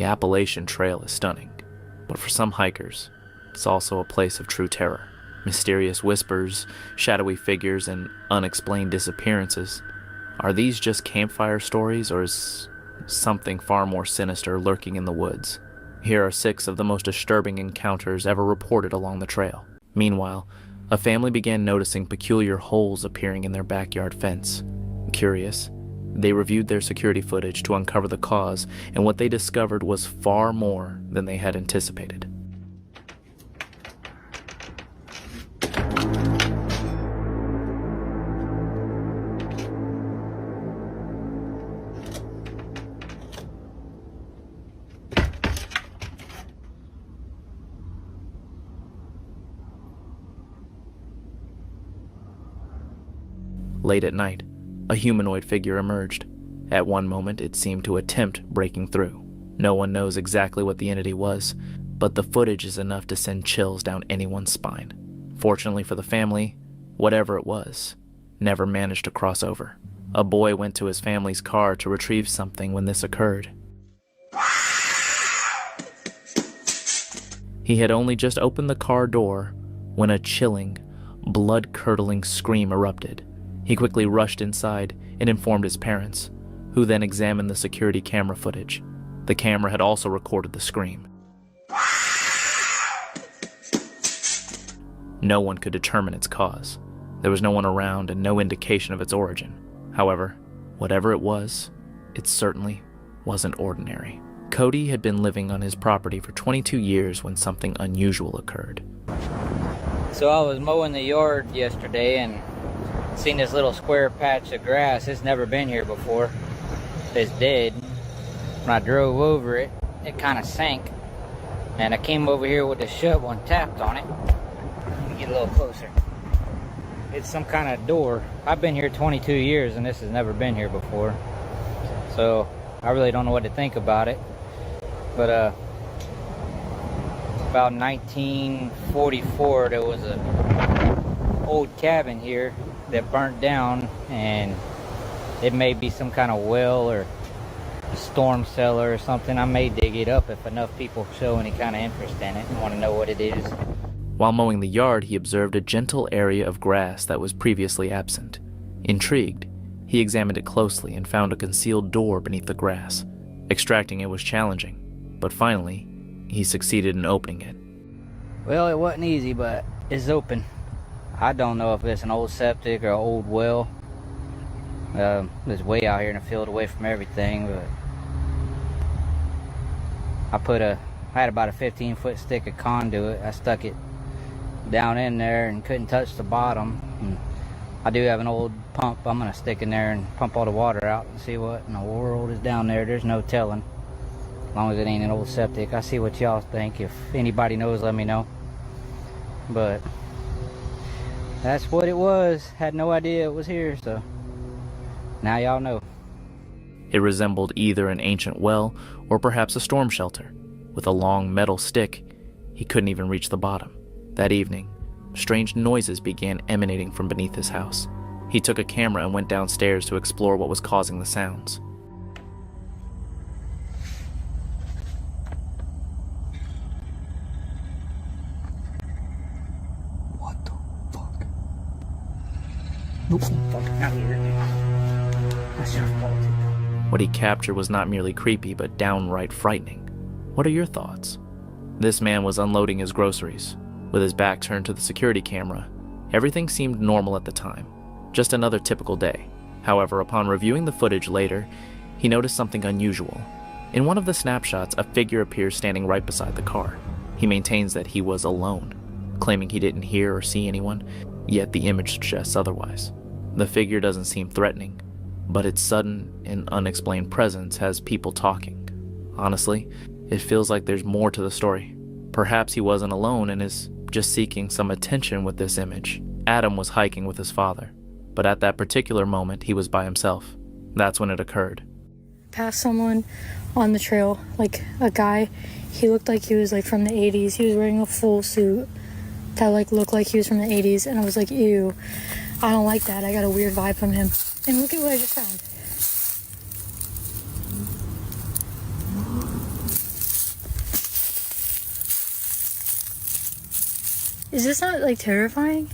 The Appalachian Trail is stunning, but for some hikers, it's also a place of true terror. Mysterious whispers, shadowy figures, and unexplained disappearances. Are these just campfire stories, or is something far more sinister lurking in the woods? Here are 6 of the most disturbing encounters ever reported along the trail. Meanwhile, a family began noticing peculiar holes appearing in their backyard fence. Curious, they reviewed their security footage to uncover the cause, and what they discovered was far more than they had anticipated. Late at night, a humanoid figure emerged. At one moment, it seemed to attempt breaking through. No one knows exactly what the entity was, but the footage is enough to send chills down anyone's spine. Fortunately for the family, whatever it was, never managed to cross over. A boy went to his family's car to retrieve something when this occurred. He had only just opened the car door when a chilling, blood-curdling scream erupted. He quickly rushed inside and informed his parents, who then examined the security camera footage. The camera had also recorded the scream. No one could determine its cause. There was no one around and no indication of its origin. However, whatever it was, it certainly wasn't ordinary. Cody had been living on his property for 22 years when something unusual occurred. So I was mowing the yard yesterday and seen this little square patch of grass. It's never been here before. It's dead. When I drove over it, it kind of sank. And I came over here with the shovel and tapped on it. Let me get a little closer. It's some kind of door. I've been here 22 years and this has never been here before. So I really don't know what to think about it. But about 1944, there was a old cabin here that burnt down, and it may be some kind of well or a storm cellar or something. I may dig it up if enough people show any kind of interest in it and want to know what it is. While mowing the yard, he observed a gentle area of grass that was previously absent. Intrigued, he examined it closely and found a concealed door beneath the grass. Extracting it was challenging, but finally, he succeeded in opening it. Well, it wasn't easy, but it's open. I don't know if it's an old septic or an old well. It's way out here in the field away from everything, but I had about a 15-foot stick of conduit. I stuck it down in there and couldn't touch the bottom. And I do have an old pump. I'm gonna stick in there and pump all the water out and see what in the world is down there. There's no telling, as long as it ain't an old septic. I see what y'all think. If anybody knows, let me know. But that's what it was. Had no idea it was here, so now y'all know. It resembled either an ancient well or perhaps a storm shelter. With a long metal stick, he couldn't even reach the bottom. That evening, strange noises began emanating from beneath his house. He took a camera and went downstairs to explore what was causing the sounds. What the fuck? No, fuck out here. That's your fault. What he captured was not merely creepy, but downright frightening. What are your thoughts? This man was unloading his groceries. With his back turned to the security camera, everything seemed normal at the time. Just another typical day. However, upon reviewing the footage later, he noticed something unusual. In one of the snapshots, a figure appears standing right beside the car. He maintains that he was alone, claiming he didn't hear or see anyone, yet the image suggests otherwise. The figure doesn't seem threatening, but its sudden and unexplained presence has people talking. Honestly, it feels like there's more to the story. Perhaps he wasn't alone and is just seeking some attention with this image. Adam was hiking with his father, but at that particular moment, he was by himself. That's when it occurred. Passed someone on the trail, like a guy. He looked like he was like from the 80s. He was wearing a full suit that like looked like he was from the 80s, and I was like, ew, I don't like that. I got a weird vibe from him. And look at what I just found. Is this not like terrifying?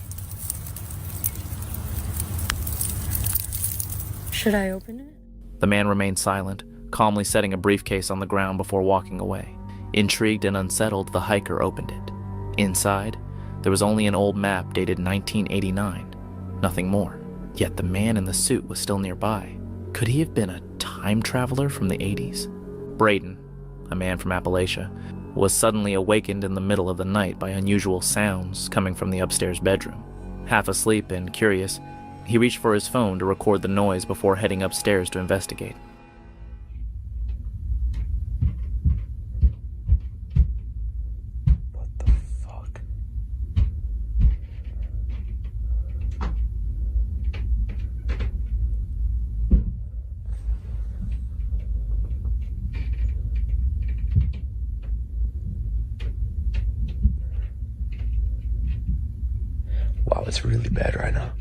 Should I open it? The man remained silent, calmly setting a briefcase on the ground before walking away. Intrigued and unsettled, the hiker opened it. Inside, there was only an old map dated 1989. Nothing more. Yet the man in the suit was still nearby. Could he have been a time traveler from the 80s? Braden, a man from Appalachia, was suddenly awakened in the middle of the night by unusual sounds coming from the upstairs bedroom. Half asleep and curious, he reached for his phone to record the noise before heading upstairs to investigate. What the fuck? Wow, it's really bad right now.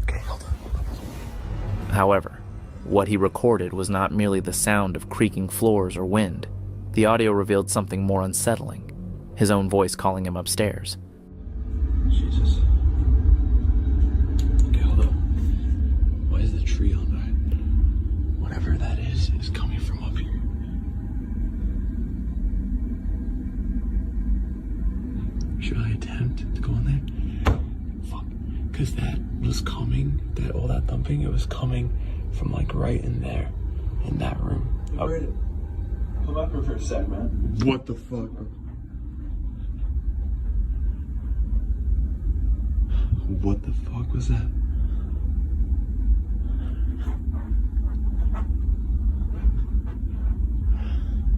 Okay, hold on. However, what he recorded was not merely the sound of creaking floors or wind. The audio revealed something more unsettling, his own voice calling him upstairs. Jesus. Okay, hold up. Why is the tree on that? Whatever that is coming from up here. Should I attempt to go in there? Fuck. Because that was coming, all that thumping, it was coming from like right in there, in that room. Oh. Come up here for a sec, man. What the fuck? What the fuck was that?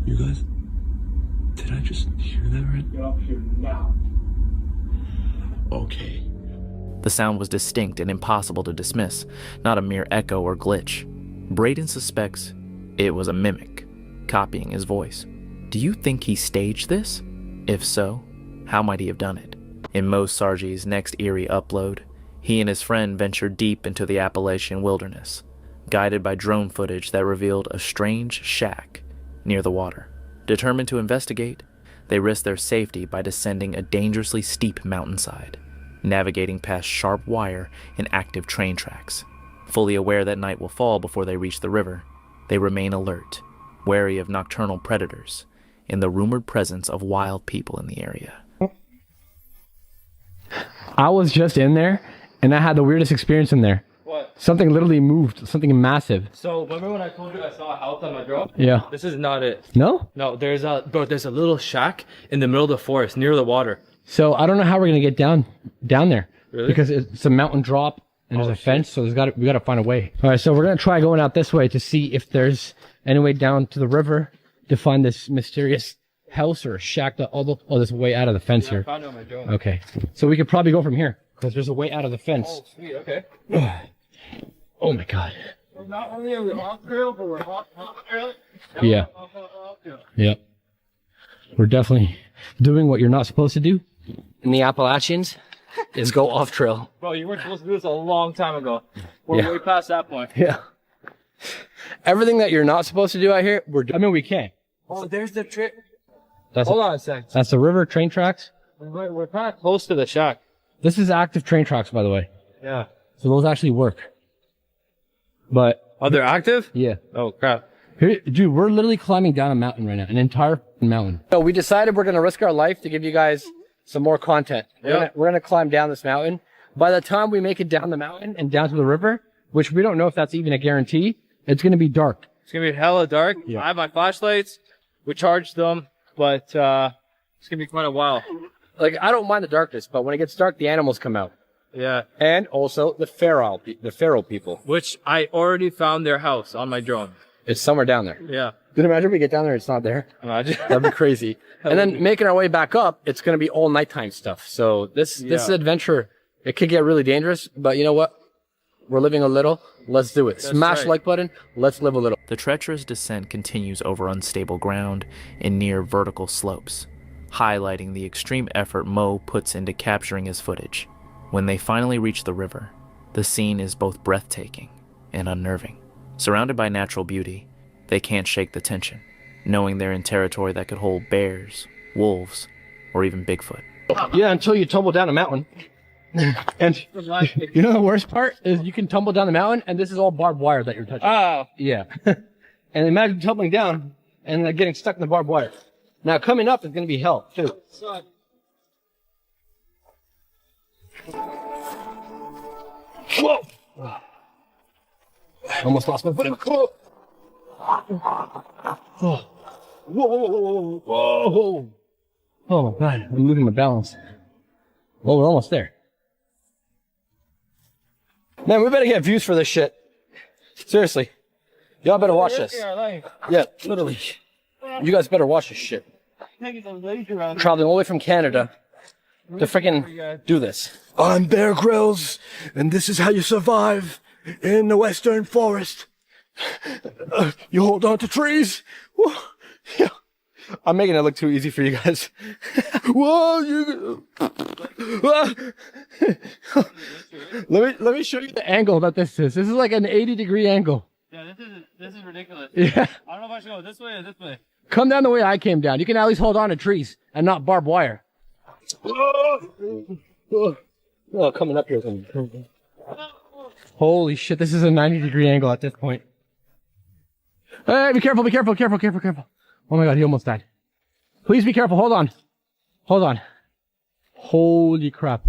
You guys, did I just hear that right? Get up here now. Okay. The sound was distinct and impossible to dismiss, not a mere echo or glitch. Braden suspects it was a mimic, copying his voice. Do you think he staged this? If so, how might he have done it? In Mo Sargi's next eerie upload, he and his friend ventured deep into the Appalachian wilderness, guided by drone footage that revealed a strange shack near the water. Determined to investigate, they risked their safety by descending a dangerously steep mountainside, navigating past sharp wire and active train tracks. Fully aware that night will fall before they reach the river, they remain alert, wary of nocturnal predators, and the rumored presence of wild people in the area. I was just in there, and I had the weirdest experience in there. What? Something literally moved, something massive. So remember when I told you I saw a house on my drone? Yeah. This is not it. No? No, there's a little shack in the middle of the forest near the water. So I don't know how we're gonna get down there. Really? Because it's a mountain drop and there's a fence, so we gotta find a way. All right, so we're gonna try going out this way to see if there's any way down to the river to find this mysterious house or a shack. There's a way out of the fence here. I found it on my drone. Okay, so we could probably go from here because there's a way out of the fence. Oh, sweet. Okay. Oh my god. Well, not only are we off trail, but we're off trail. Yeah. Yep. We're definitely doing what you're not supposed to do in the Appalachians is go off trail. Bro, you weren't supposed to do this a long time ago. We're way past that point. Yeah. Everything that you're not supposed to do out here, we're doing. I mean, we can. Oh, there's the trick. Hold on a sec. That's the river train tracks. We're kind of close to the shack. This is active train tracks, by the way. Yeah. So those actually work. But Oh, they're active? yeah. Oh, crap. Here, dude, we're literally climbing down a mountain right now, an entire mountain. So we decided we're going to risk our life to give you guys some more content. We're gonna climb down this mountain. By the time we make it down the mountain and down to the river, which we don't know if that's even a guarantee, it's going to be dark. It's going to be hella dark. Yeah. I have my flashlights. We charged them, but it's going to be quite a while. Like, I don't mind the darkness, but when it gets dark, the animals come out. Yeah. And also the feral people. Which I already found their house on my drone. It's somewhere down there. Yeah. Dude, imagine we get down there and it's not there. Imagine. That'd be crazy. And then making our way back up, it's going to be all nighttime stuff. So this adventure, it could get really dangerous, but you know what? We're living a little. Let's do it. Smash the like button. Let's live a little. The treacherous descent continues over unstable ground and near vertical slopes, highlighting the extreme effort Mo puts into capturing his footage. When they finally reach the river, the scene is both breathtaking and unnerving. Surrounded by natural beauty, they can't shake the tension. knowing they're in territory that could hold bears, wolves, or even Bigfoot. Yeah, until you tumble down a mountain. And you know the worst part is you can tumble down the mountain and this is all barbed wire that you're touching. Oh. Yeah. And imagine tumbling down and getting stuck in the barbed wire. Now coming up is going to be hell too. Whoa! Almost lost my footing. Whoa! Whoa! Whoa! Whoa! Oh my god, I'm losing my balance. Well, we're almost there. Man, we better get views for this shit. Seriously. Y'all better watch this. Yeah, literally. You guys better watch this shit. Traveling all the way from Canada to freaking do this. I'm Bear Grylls, and this is how you survive in the western forest. You hold on to trees. Yeah. I'm making it look too easy for you guys. Whoa, you. let me show you the angle that this is. This is like an 80-degree angle. Yeah, this is ridiculous. Yeah. I don't know if I should go this way or this way. Come down the way I came down. You can at least hold on to trees and not barbed wire. Oh, coming up here. Holy shit, this is a 90-degree angle at this point. Hey, be careful, be careful, careful, careful, careful. Oh my god, he almost died. Please be careful, hold on. Hold on. Holy crap.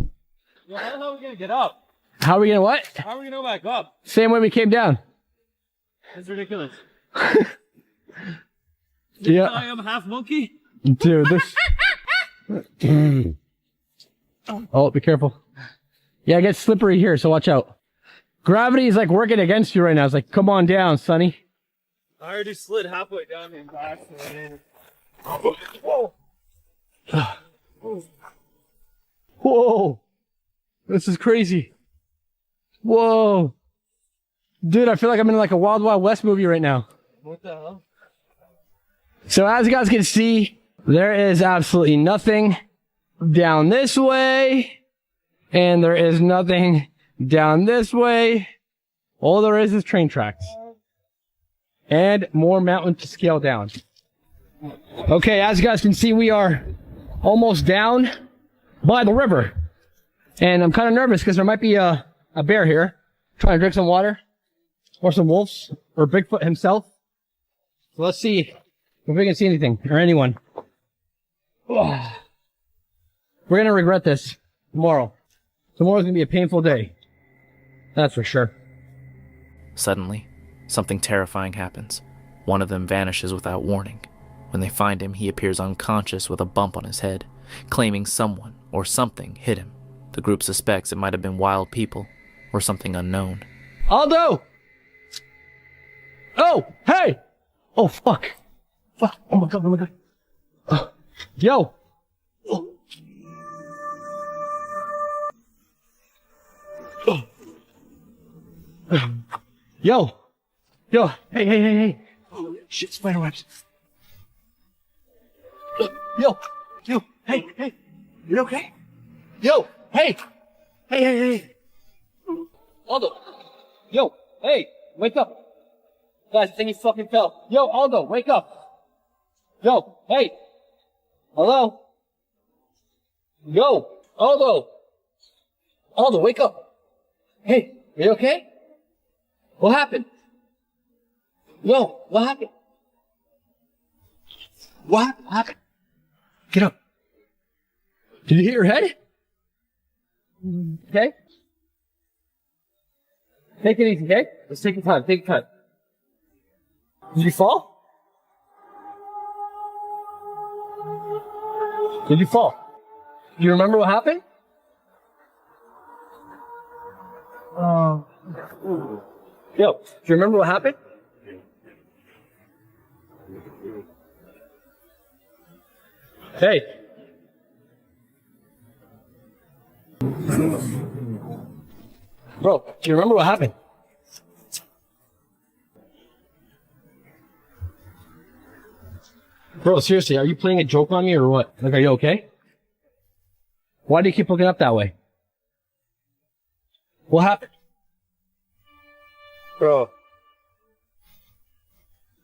Yo, how the hell are we gonna get up? How are we gonna what? How are we gonna go back up? Same way we came down. It's ridiculous. Yeah. I am half monkey. Dude, this... Oh, be careful. Yeah, it gets slippery here, so watch out. Gravity is like working against you right now. It's like, come on down, Sonny. I already slid halfway down and back. Whoa. Whoa. This is crazy. Whoa. Dude, I feel like I'm in like a Wild Wild West movie right now. What the hell? So as you guys can see, there is absolutely nothing down this way. And there is nothing down this way. All there is train tracks. And more mountain to scale down. Okay, as you guys can see, we are almost down by the river. And I'm kind of nervous because there might be a bear here trying to drink some water. Or some wolves. Or Bigfoot himself. So let's see if we can see anything. Or anyone. We're going to regret this tomorrow. Tomorrow's going to be a painful day. That's for sure. Suddenly, something terrifying happens. One of them vanishes without warning. When they find him, he appears unconscious with a bump on his head, claiming someone or something hit him. The group suspects it might have been wild people or something unknown. Aldo! Oh, hey! Oh, fuck. Fuck. Oh my god, oh my god. Yo! Oh. Yo! Yo! Hey! Oh, shit, spider webs. Yo! Hey! You okay? Yo! Hey! Hey! Aldo! Yo! Hey! Wake up! Guys, I think he fucking fell. Yo, Aldo, wake up! Yo! Hey! Hello? Yo! Aldo! Aldo, wake up! Hey! Are you okay? What happened? Yo, what happened? What happened? Get up. Did you hit your head? Okay? Take it easy, okay? Let's take your time, take your time. Did you fall? Did you fall? Do you remember what happened? Yo, do you remember what happened? Hey. Bro, do you remember what happened? Bro, seriously, are you playing a joke on me or what? Like, are you okay? Why do you keep looking up that way? What happened? Bro.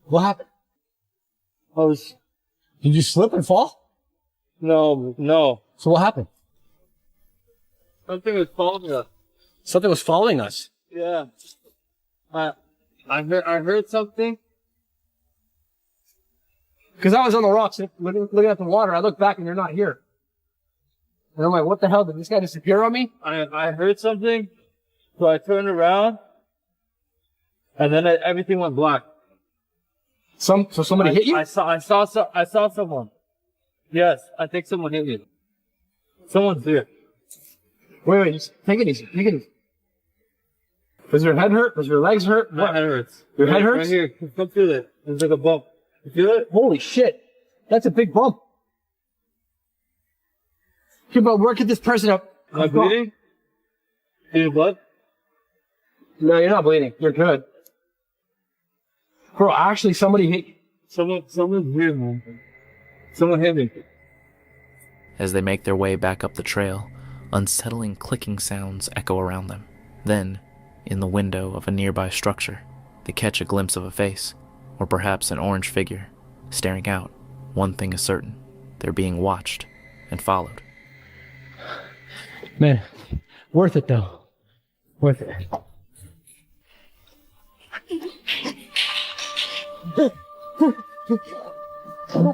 What happened? Did you slip and fall? No. So what happened? Something was following us. Something was following us. Yeah. I heard something. Because I was on the rocks looking at the water. I looked back and you're not here. And I'm like, what the hell? Did this guy disappear on me? I heard something, so I turned around, and then everything went black. So somebody hit you? I saw someone. Yes, I think someone hit me. Someone's here. Wait, just take it easy. Does your head hurt? Does your legs hurt? My head hurts. Your head hurts? Right here. Come feel it. There's like a bump. You feel it? Holy shit. That's a big bump. Okay, but where could this person have... Am I bleeding? Any blood? No, you're not bleeding. You're good. Bro, actually, somebody hit you. Someone's here, man. Someone hit me. As they make their way back up the trail, unsettling clicking sounds echo around them. Then, in the window of a nearby structure, they catch a glimpse of a face, or perhaps an orange figure, staring out. One thing is certain, they're being watched and followed. Man, worth it though. Worth it. Go. Oh,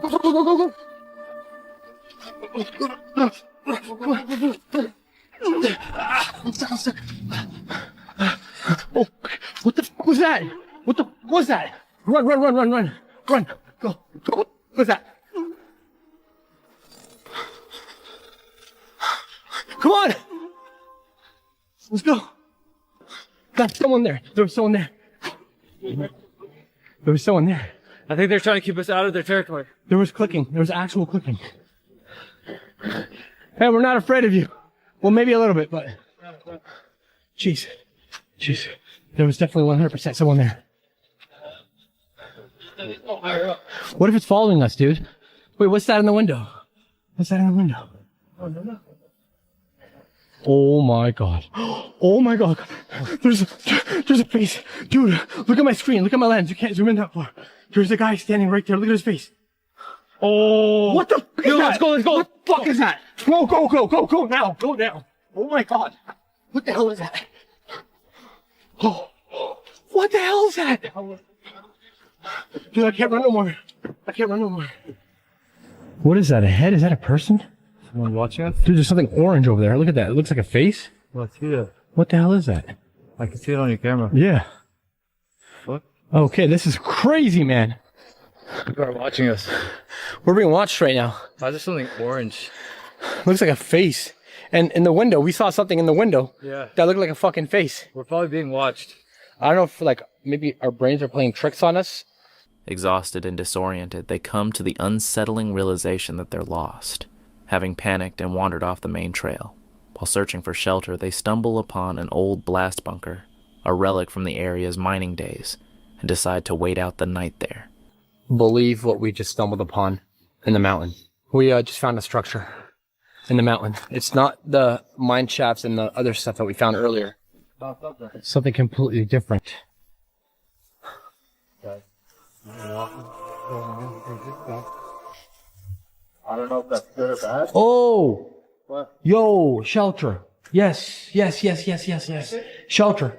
what the fuck was that? What the fuck was that? Run. Go. What was that? Come on! Let's go. There's someone there. There was someone there. I think they're trying to keep us out of their territory. There was clicking. There was actual clicking. Hey, we're not afraid of you. Well, maybe a little bit, but... Jeez. There was definitely 100% someone there. What if it's following us, dude? Wait, what's that in the window? Oh my god. Oh my god. There's a face. Dude, look at my screen. Look at my lens. You can't zoom in that far. There's a guy standing right there. Look at his face. Oh. What the fuck is that? Let's go. What the fuck is that? Go now. Go now. Oh my god. What the hell is that? Oh. What the hell is that? Dude, I can't run no more. What is that? A head? Is that a person? Someone watching us? Dude, there's something orange over there. Look at that. It looks like a face. Let's see it. What the hell is that? I can see it on your camera. Yeah. What? Okay, this is crazy, man. People are watching us. We're being watched right now. Why is there something orange? Looks like a face. And in the window, we saw something in the window. Yeah. That looked like a fucking face. We're probably being watched. I don't know if, like, maybe our brains are playing tricks on us. Exhausted and disoriented, they come to the unsettling realization that they're lost. Having panicked and wandered off the main trail. While searching for shelter, they stumble upon an old blast bunker, a relic from the area's mining days, and decide to wait out the night there. Believe what we just stumbled upon in the mountain. We just found a structure in the mountain. It's not the mine shafts and the other stuff that we found earlier. It's something completely different. I don't know if that's good or bad. Oh! What? Yo, shelter. Yes. Shelter.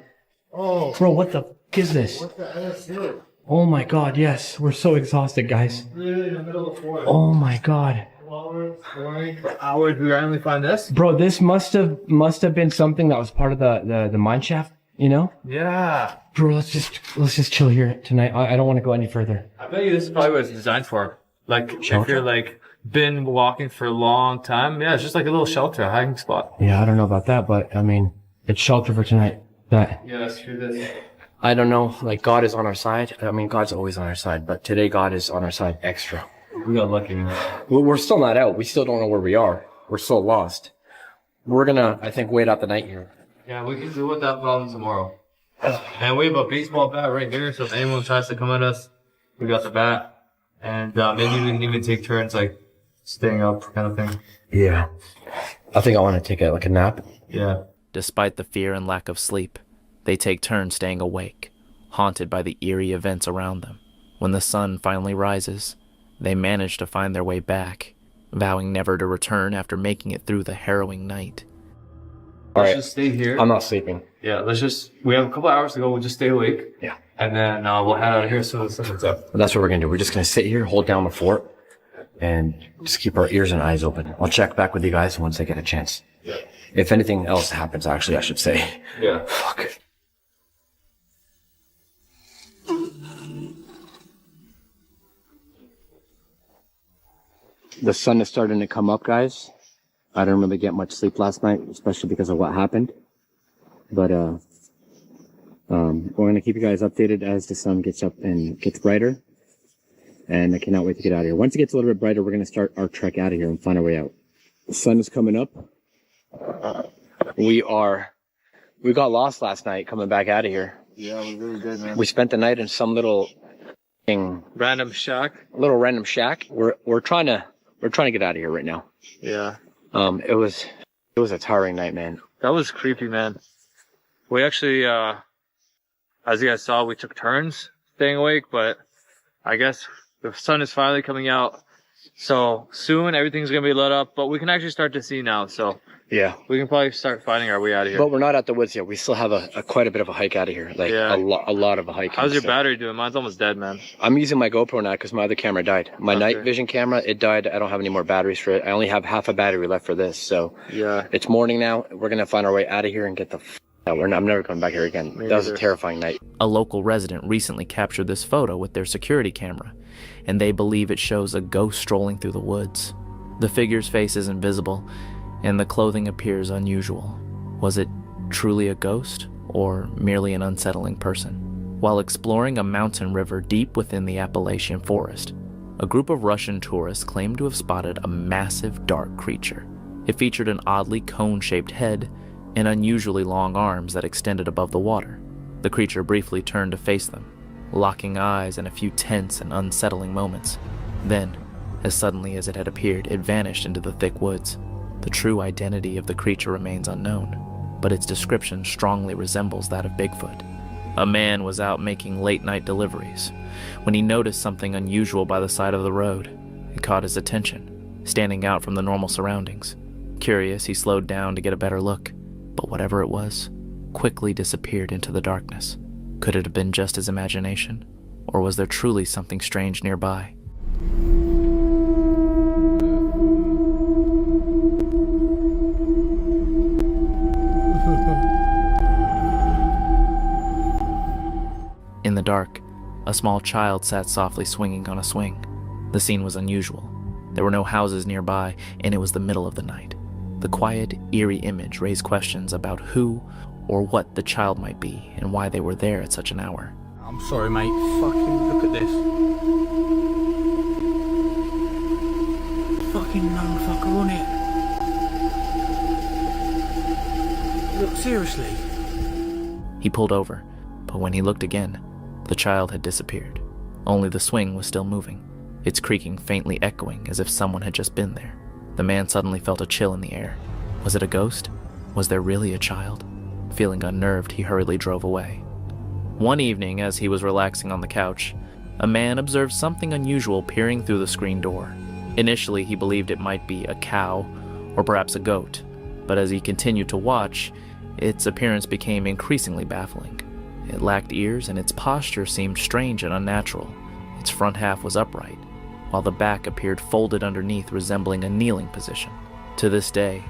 Oh. Bro, what the fuck is this? What the hell is this? Oh my god, yes. We're so exhausted, guys. Really in the middle of the forest. Oh my god. For hours we randomly find this? Bro, this must have been something that was part of the mine shaft, you know? Yeah. Bro, let's just chill here tonight. I don't want to go any further. I bet you this is probably what it's designed for. Like, if you're like been walking for a long time, yeah, it's just like a little shelter, a hiding spot. Yeah, I don't know about that, but I mean, it's shelter for tonight. That. Yeah, that's true. This. I don't know, like God is on our side. I mean, God's always on our side, but today God is on our side extra. We got lucky, man. We're still not out. We still don't know where we are. We're still lost. We're gonna, I think, wait out the night here. Yeah, we can deal with that problem tomorrow. And we have a baseball bat right here, so if anyone tries to come at us, we got the bat. And maybe we can even take turns, like, staying up kind of thing. Yeah. I think I want to take a nap. Yeah. Despite the fear and lack of sleep, they take turns staying awake, haunted by the eerie events around them. When the sun finally rises, They managed to find their way back, vowing never to return after making it through the harrowing night. Let's just stay here. I'm not sleeping. Yeah, we have a couple hours to go. We'll just stay awake. Yeah. And then we'll head out of here as soon as the sun's up. That's what we're gonna do. We're just gonna sit here, hold down the fort, and just keep our ears and eyes open. I'll check back with you guys once I get a chance. Yeah. If anything else happens, actually, I should say. Yeah. Fuck. The sun is starting to come up, guys. I didn't really get much sleep last night, especially because of what happened. But we're gonna keep you guys updated as the sun gets up and gets brighter. And I cannot wait to get out of here. Once it gets a little bit brighter, we're gonna start our trek out of here and find our way out. The sun is coming up. We got lost last night coming back out of here. Yeah, it was really good, man. We spent the night in some little Random shack. random shack. We're trying to get out of here right now. Yeah. It was a tiring night, man. That was creepy, man. We actually, as you guys saw, we took turns staying awake, but I guess the sun is finally coming out. So soon everything's going to be lit up, but we can actually start to see now. So Yeah. we can probably start finding our way out of here. But we're not at the woods yet. We still have quite a bit of a hike out of here. Like Yeah. a lot of a hike. How's your battery doing? Mine's almost dead, man. I'm using my GoPro now because my other camera died. My Okay. night vision camera, it died. I don't have any more batteries for it. I only have half a battery left for this. So Yeah. it's morning now. We're going to find our way out of here and get the out. I'm never coming back here again. Me That was a neither. terrifying night. A local resident recently captured this photo with their security camera, and they believe it shows a ghost strolling through the woods. The figure's face isn't visible, and the clothing appears unusual. Was it truly a ghost, or merely an unsettling person? While exploring a mountain river deep within the Appalachian forest, a group of Russian tourists claimed to have spotted a massive dark creature. It featured an oddly cone-shaped head and unusually long arms that extended above the water. The creature briefly turned to face them, locking eyes in a few tense and unsettling moments. Then, as suddenly as it had appeared, it vanished into the thick woods. The true identity of the creature remains unknown, but its description strongly resembles that of Bigfoot. A man was out making late-night deliveries when he noticed something unusual by the side of the road. It caught his attention, standing out from the normal surroundings. Curious, he slowed down to get a better look, but whatever it was quickly disappeared into the darkness. Could it have been just his imagination, or was there truly something strange nearby? In the dark, a small child sat softly swinging on a swing. The scene was unusual. There were no houses nearby, and it was the middle of the night. The quiet, eerie image raised questions about who or what the child might be and why they were there at such an hour. I'm sorry, mate. Fucking look at this. Fucking motherfucker on it. Look, seriously. He pulled over, but when he looked again, the child had disappeared. Only the swing was still moving, its creaking faintly echoing as if someone had just been there. The man suddenly felt a chill in the air. Was it a ghost? Was there really a child? Feeling unnerved, he hurriedly drove away. One evening, as he was relaxing on the couch, a man observed something unusual peering through the screen door. Initially, he believed it might be a cow or perhaps a goat, but as he continued to watch, its appearance became increasingly baffling. It lacked ears, and its posture seemed strange and unnatural. Its front half was upright, while the back appeared folded underneath, resembling a kneeling position. To this day,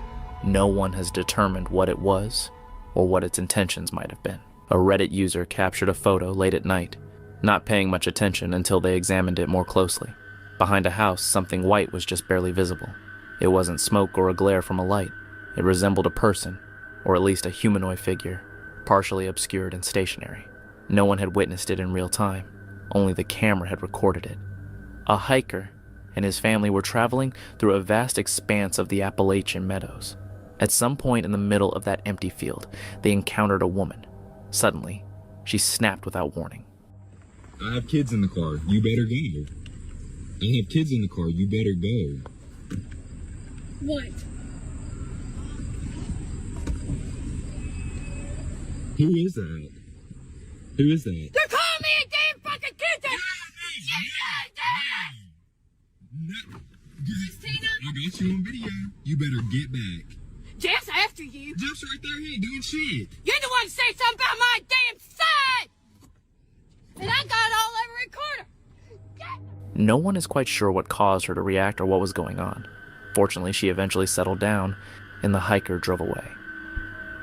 no one has determined what it was or what its intentions might have been. A Reddit user captured a photo late at night, not paying much attention until they examined it more closely. Behind a house, something white was just barely visible. It wasn't smoke or a glare from a light. It resembled a person, or at least a humanoid figure, partially obscured and stationary. No one had witnessed it in real time. Only the camera had recorded it. A hiker and his family were traveling through a vast expanse of the Appalachian meadows. At some point in the middle of that empty field, they encountered a woman. Suddenly, she snapped without warning. I have kids in the car. You better go. I have kids in the car. You better go. What? Who is that? Who is that? They're calling me a damn fucking kid! got you on video. You better get back. Jeff's after you. Jeff's right there. He ain't doing shit. You're the one to say something about my damn son! And I got it all over recorder. No one is quite sure what caused her to react or what was going on. Fortunately, she eventually settled down, and the hiker drove away.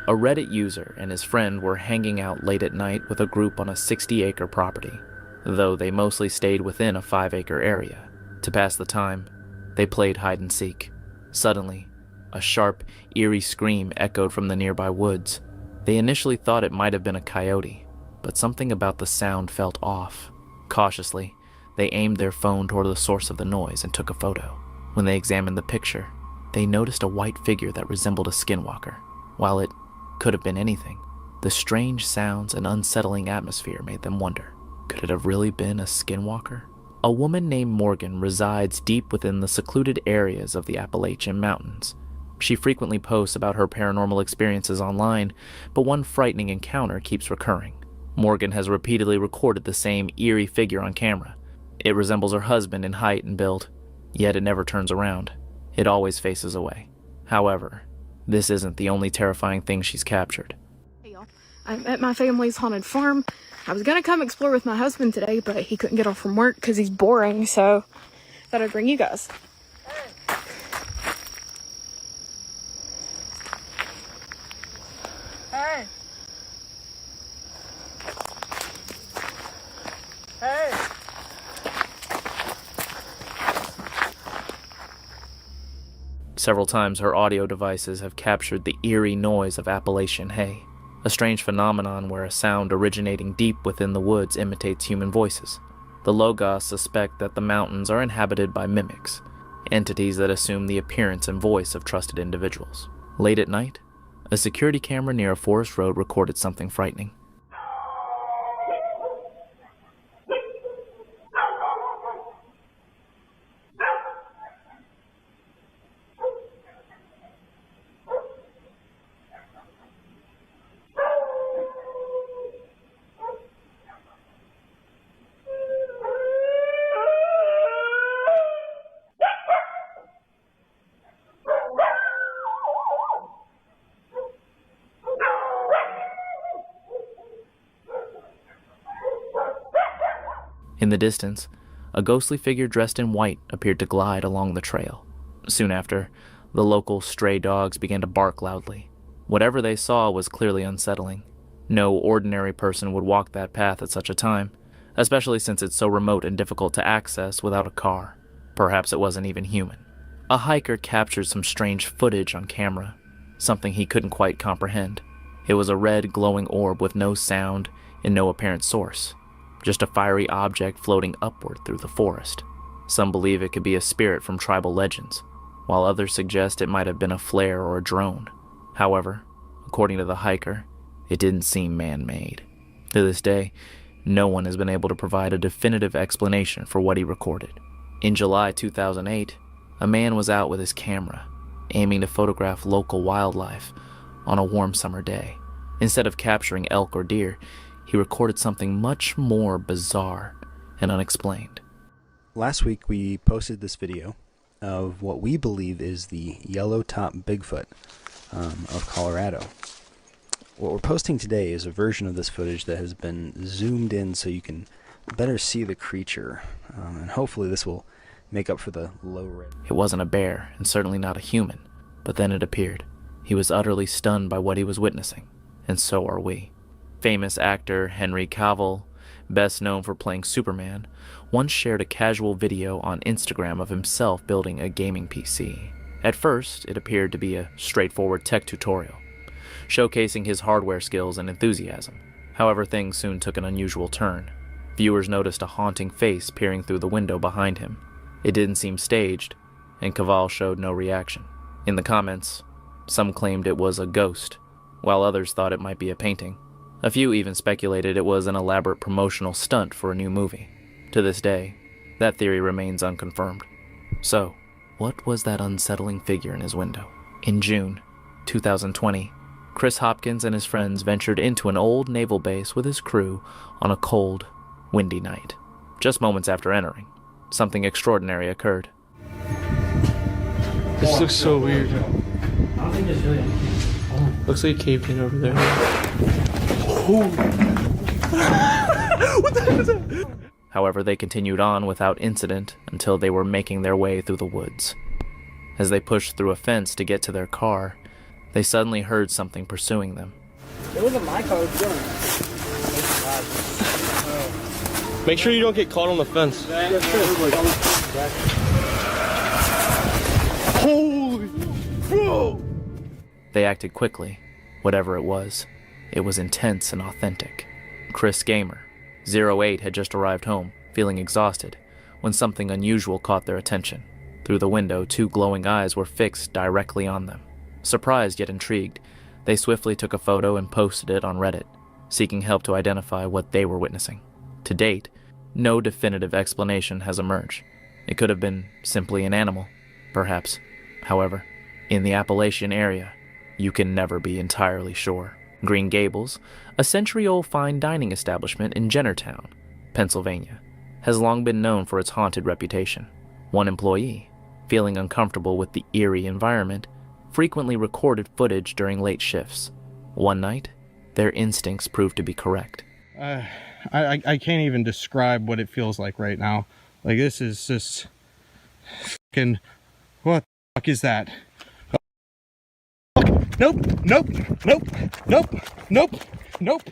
A Reddit user and his friend were hanging out late at night with a group on a 60-acre property, though they mostly stayed within a 5-acre area. To pass the time, they played hide-and-seek. Suddenly, a sharp, eerie scream echoed from the nearby woods. They initially thought it might have been a coyote, but something about the sound felt off. Cautiously, they aimed their phone toward the source of the noise and took a photo. When they examined the picture, they noticed a white figure that resembled a skinwalker. While it could have been anything, the strange sounds and unsettling atmosphere made them wonder, could it have really been a skinwalker? A woman named Morgan resides deep within the secluded areas of the Appalachian Mountains. She frequently posts about her paranormal experiences online, but one frightening encounter keeps recurring. Morgan has repeatedly recorded the same eerie figure on camera. It resembles her husband in height and build, yet it never turns around. It always faces away. However, this isn't the only terrifying thing she's captured. Hey y'all, I'm at my family's haunted farm. I was gonna come explore with my husband today, but he couldn't get off from work because he's boring, so thought I'd bring you guys. Hey! Hey! Several times her audio devices have captured the eerie noise of Appalachian hay, a strange phenomenon where a sound originating deep within the woods imitates human voices. The Logos suspect that the mountains are inhabited by mimics, entities that assume the appearance and voice of trusted individuals. Late at night, a security camera near a forest road recorded something frightening. In the distance, a ghostly figure dressed in white appeared to glide along the trail. Soon after, the local stray dogs began to bark loudly. Whatever they saw was clearly unsettling. No ordinary person would walk that path at such a time, especially since it's so remote and difficult to access without a car. Perhaps it wasn't even human. A hiker captured some strange footage on camera, something he couldn't quite comprehend. It was a red glowing orb with no sound and no apparent source. Just a fiery object floating upward through the forest. Some believe it could be a spirit from tribal legends, while others suggest it might have been a flare or a drone. However, according to the hiker, it didn't seem man-made. To this day, no one has been able to provide a definitive explanation for what he recorded. In July 2008, a man was out with his camera, aiming to photograph local wildlife on a warm summer day. Instead of capturing elk or deer, he recorded something much more bizarre and unexplained. Last week we posted this video of what we believe is the yellow-top Bigfoot of Colorado. What we're posting today is a version of this footage that has been zoomed in so you can better see the creature, and hopefully this will make up for the low res. It wasn't a bear, and certainly not a human, but then it appeared. He was utterly stunned by what he was witnessing, and so are we. Famous actor Henry Cavill, best known for playing Superman, once shared a casual video on Instagram of himself building a gaming PC. At first, it appeared to be a straightforward tech tutorial, showcasing his hardware skills and enthusiasm. However, things soon took an unusual turn. Viewers noticed a haunting face peering through the window behind him. It didn't seem staged, and Cavill showed no reaction. In the comments, some claimed it was a ghost, while others thought it might be a painting. A few even speculated it was an elaborate promotional stunt for a new movie. To this day, that theory remains unconfirmed. So, what was that unsettling figure in his window? In June 2020, Chris Hopkins and his friends ventured into an old naval base with his crew on a cold, windy night. Just moments after entering, something extraordinary occurred. This looks so weird. I don't think there's really anything. Looks like a cave in over there. What the heck is that? However, they continued on without incident until they were making their way through the woods. As they pushed through a fence to get to their car, they suddenly heard something pursuing them. It wasn't my car, it was yours. Make sure you don't get caught on the fence. Holy! Whoa! They acted quickly. Whatever it was intense and authentic. Chris Gamer, 08, had just arrived home, feeling exhausted, when something unusual caught their attention. Through the window, 2 glowing eyes were fixed directly on them. Surprised yet intrigued, they swiftly took a photo and posted it on Reddit, seeking help to identify what they were witnessing. To date, no definitive explanation has emerged. It could have been simply an animal, perhaps. However, in the Appalachian area, you can never be entirely sure. Green Gables, a century-old fine dining establishment in Jennertown, Pennsylvania, has long been known for its haunted reputation. One employee, feeling uncomfortable with the eerie environment, frequently recorded footage during late shifts. One night, their instincts proved to be correct. I can't even describe what it feels like right now. Like, this is just fucking, what the fuck is that? Nope, nope, nope, nope, nope, nope.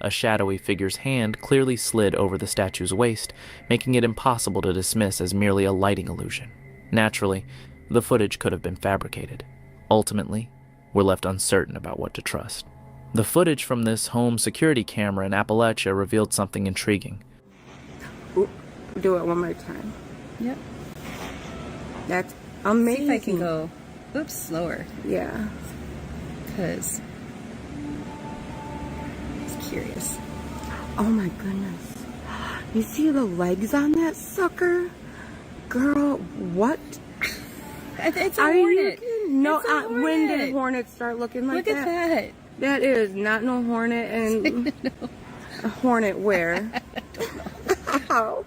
A shadowy figure's hand clearly slid over the statue's waist, making it impossible to dismiss as merely a lighting illusion. Naturally, the footage could have been fabricated. Ultimately, we're left uncertain about what to trust. The footage from this home security camera in Appalachia revealed something intriguing. Ooh, do it one more time. Yep. That's amazing. See if I can go, oops, slower. Yeah. Because it's curious. Oh my goodness. You see the legs on that sucker? Girl, what? It's a Are hornet. You no, it's a hornet. When did hornets start looking like Look that? at that. That is not no hornet, and No. a hornet where? Oh.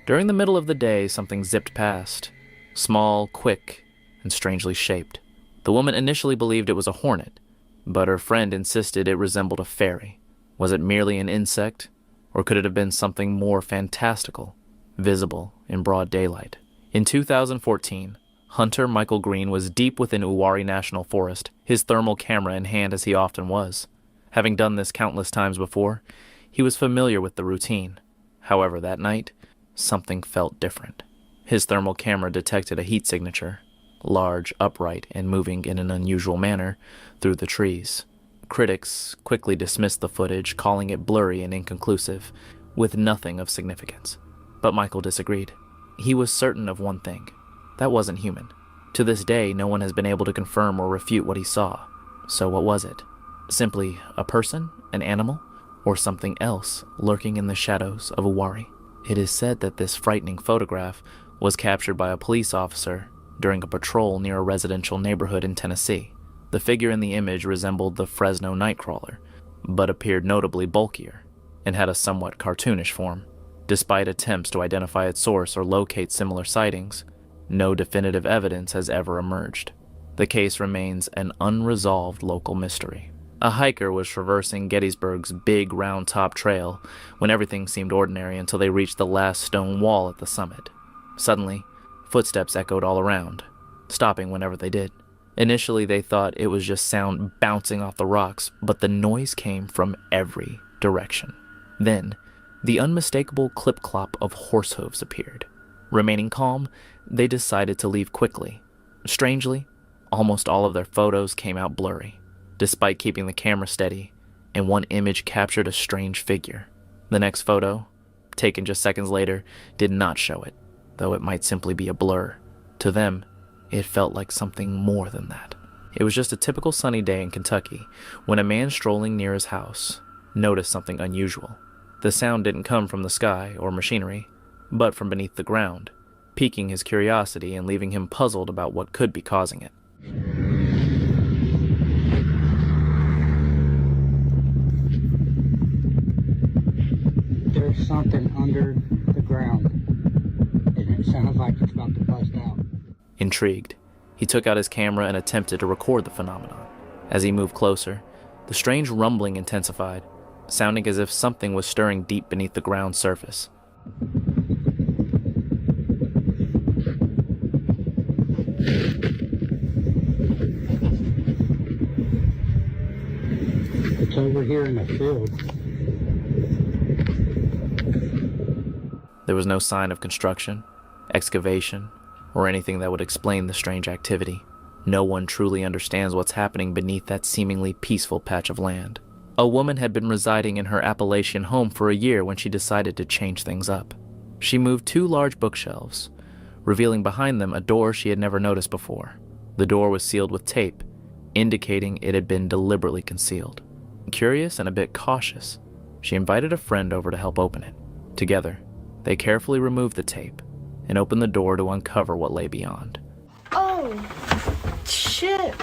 During the middle of the day, something zipped past. Small, quick, and strangely shaped. The woman initially believed it was a hornet, but her friend insisted it resembled a fairy. Was it merely an insect, or could it have been something more fantastical, visible in broad daylight? In 2014, hunter Michael Green was deep within Uwharrie National Forest, his thermal camera in hand as he often was. Having done this countless times before, he was familiar with the routine. However, that night, something felt different. His thermal camera detected a heat signature, large, upright, and moving in an unusual manner through the trees. Critics quickly dismissed the footage, calling it blurry and inconclusive, with nothing of significance. But Michael disagreed. He was certain of one thing. That wasn't human. To this day, no one has been able to confirm or refute what he saw. So what was it? Simply a person, an animal, or something else lurking in the shadows of Uwharrie? It is said that this frightening photograph was captured by a police officer during a patrol near a residential neighborhood in Tennessee. The figure in the image resembled the Fresno nightcrawler, but appeared notably bulkier and had a somewhat cartoonish form. Despite attempts to identify its source or locate similar sightings, no definitive evidence has ever emerged. The case remains an unresolved local mystery. A hiker was traversing Gettysburg's big round-top trail when everything seemed ordinary until they reached the last stone wall at the summit. Suddenly, footsteps echoed all around, stopping whenever they did. Initially, they thought it was just sound bouncing off the rocks, but the noise came from every direction. Then, the unmistakable clip-clop of horse hooves appeared. Remaining calm, they decided to leave quickly. Strangely, almost all of their photos came out blurry, despite keeping the camera steady, and one image captured a strange figure. The next photo, taken just seconds later, did not show it, though it might simply be a blur. To them, it felt like something more than that. It was just a typical sunny day in Kentucky when a man strolling near his house noticed something unusual. The sound didn't come from the sky or machinery, but from beneath the ground, piquing his curiosity and leaving him puzzled about what could be causing it. There's something under the ground, and it sounds like it's about to bust out. Intrigued, he took out his camera and attempted to record the phenomenon. As he moved closer, the strange rumbling intensified, sounding as if something was stirring deep beneath the ground's surface. It's over here in the field. There was no sign of construction, excavation, or anything that would explain the strange activity. No one truly understands what's happening beneath that seemingly peaceful patch of land. A woman had been residing in her Appalachian home for a year when she decided to change things up. She moved 2 large bookshelves, revealing behind them a door she had never noticed before. The door was sealed with tape, indicating it had been deliberately concealed. Curious and a bit cautious, she invited a friend over to help open it. Together, they carefully removed the tape and opened the door to uncover what lay beyond. Oh, shit.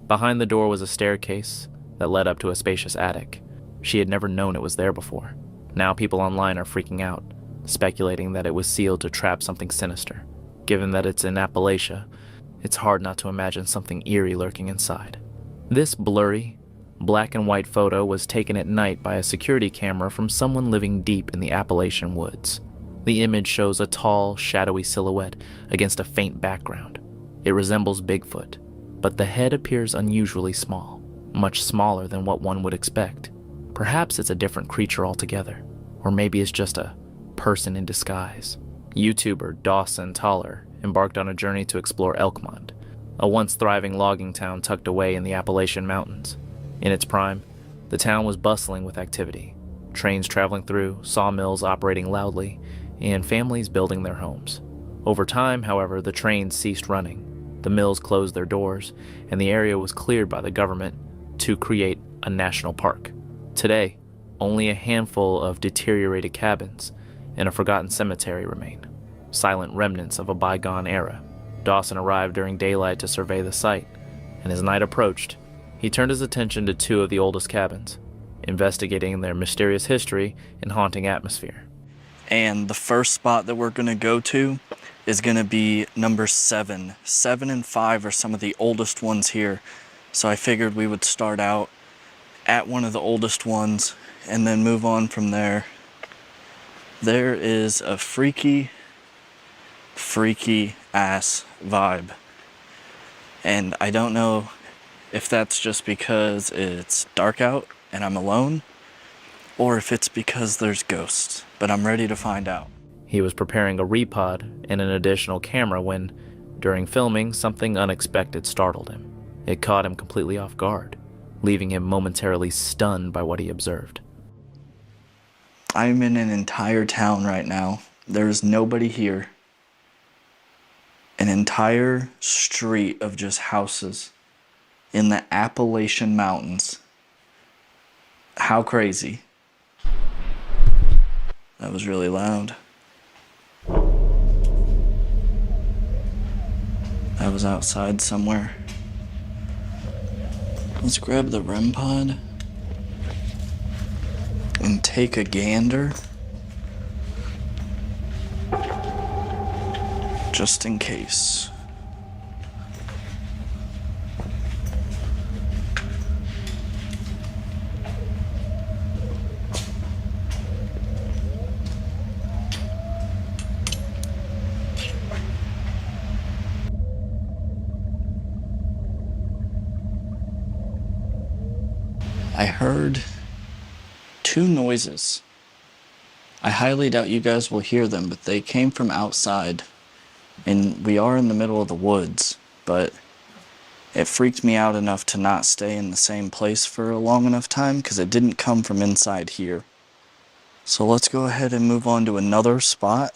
Behind the door was a staircase that led up to a spacious attic. She had never known it was there before. Now people online are freaking out, speculating that it was sealed to trap something sinister. Given that it's in Appalachia, it's hard not to imagine something eerie lurking inside. This blurry, black and white photo was taken at night by a security camera from someone living deep in the Appalachian woods. The image shows a tall, shadowy silhouette against a faint background. It resembles Bigfoot, but the head appears unusually small, much smaller than what one would expect. Perhaps it's a different creature altogether, or maybe it's just a person in disguise. YouTuber Dawson Toller embarked on a journey to explore Elkmont, a once thriving logging town tucked away in the Appalachian Mountains. In its prime, the town was bustling with activity. Trains traveling through, sawmills operating loudly, and families building their homes. Over time, however, the trains ceased running. The mills closed their doors, and the area was cleared by the government to create a national park. Today, only a handful of deteriorated cabins and a forgotten cemetery remain, silent remnants of a bygone era. Dawson arrived during daylight to survey the site, and as night approached, he turned his attention to 2 of the oldest cabins, investigating their mysterious history and haunting atmosphere. And the first spot that we're going to go to is going to be number 7. 7 and 5 are some of the oldest ones here. So I figured we would start out at one of the oldest ones and then move on from there. There is a freaky ass vibe. And I don't know if that's just because it's dark out and I'm alone, or if it's because there's ghosts, but I'm ready to find out. He was preparing a repod and an additional camera when, during filming, something unexpected startled him. It caught him completely off guard, leaving him momentarily stunned by what he observed. I'm in an entire town right now. There's nobody here. An entire street of just houses in the Appalachian Mountains. How crazy. That was really loud. That was outside somewhere. Let's grab the REM pod and take a gander. Just in case. I heard 2 noises. I highly doubt you guys will hear them, but they came from outside. And we are in the middle of the woods, but it freaked me out enough to not stay in the same place for a long enough time because it didn't come from inside here. So let's go ahead and move on to another spot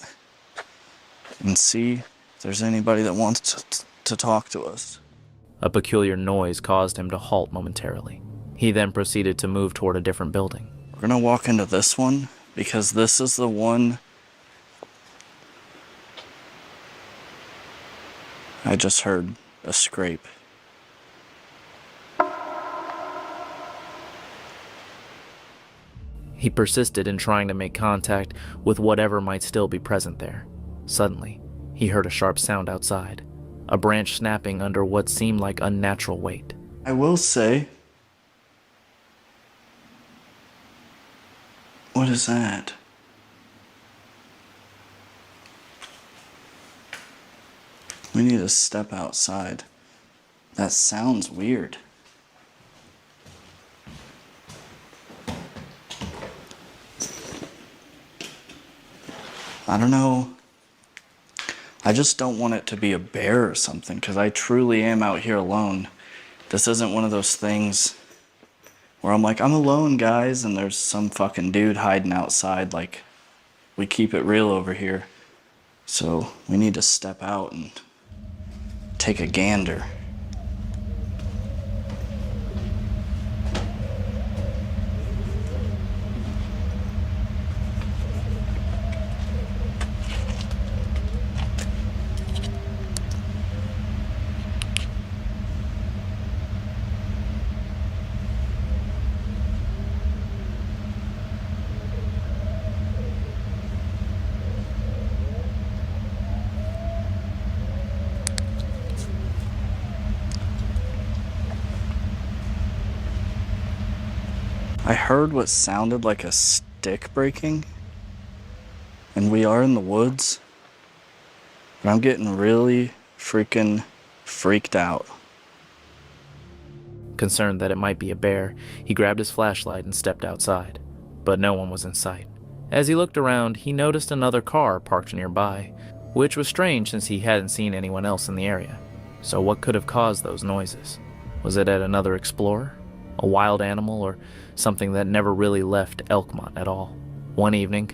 and see if there's anybody that wants to talk to us. A peculiar noise caused him to halt momentarily. He then proceeded to move toward a different building. We're gonna walk into this one because this is the one I just heard a scrape. He persisted in trying to make contact with whatever might still be present there. Suddenly, he he heard a sharp sound outside, a branch snapping under what seemed like unnatural weight. I will say... What is that? We need to step outside. That sounds weird. I don't know. I just don't want it to be a bear or something, because I truly am out here alone. This isn't one of those things where I'm like, I'm alone, guys, and there's some fucking dude hiding outside. Like, we keep it real over here. So we need to step out and take a gander. I heard what sounded like a stick breaking, and we are in the woods, but I'm getting really freaking freaked out. Concerned that it might be a bear, he grabbed his flashlight and stepped outside, but no one was in sight. As he looked around, he noticed another car parked nearby, which was strange since he hadn't seen anyone else in the area. So what could have caused those noises? Was it at another explorer? A wild animal, or something that never really left Elkmont at all? One evening,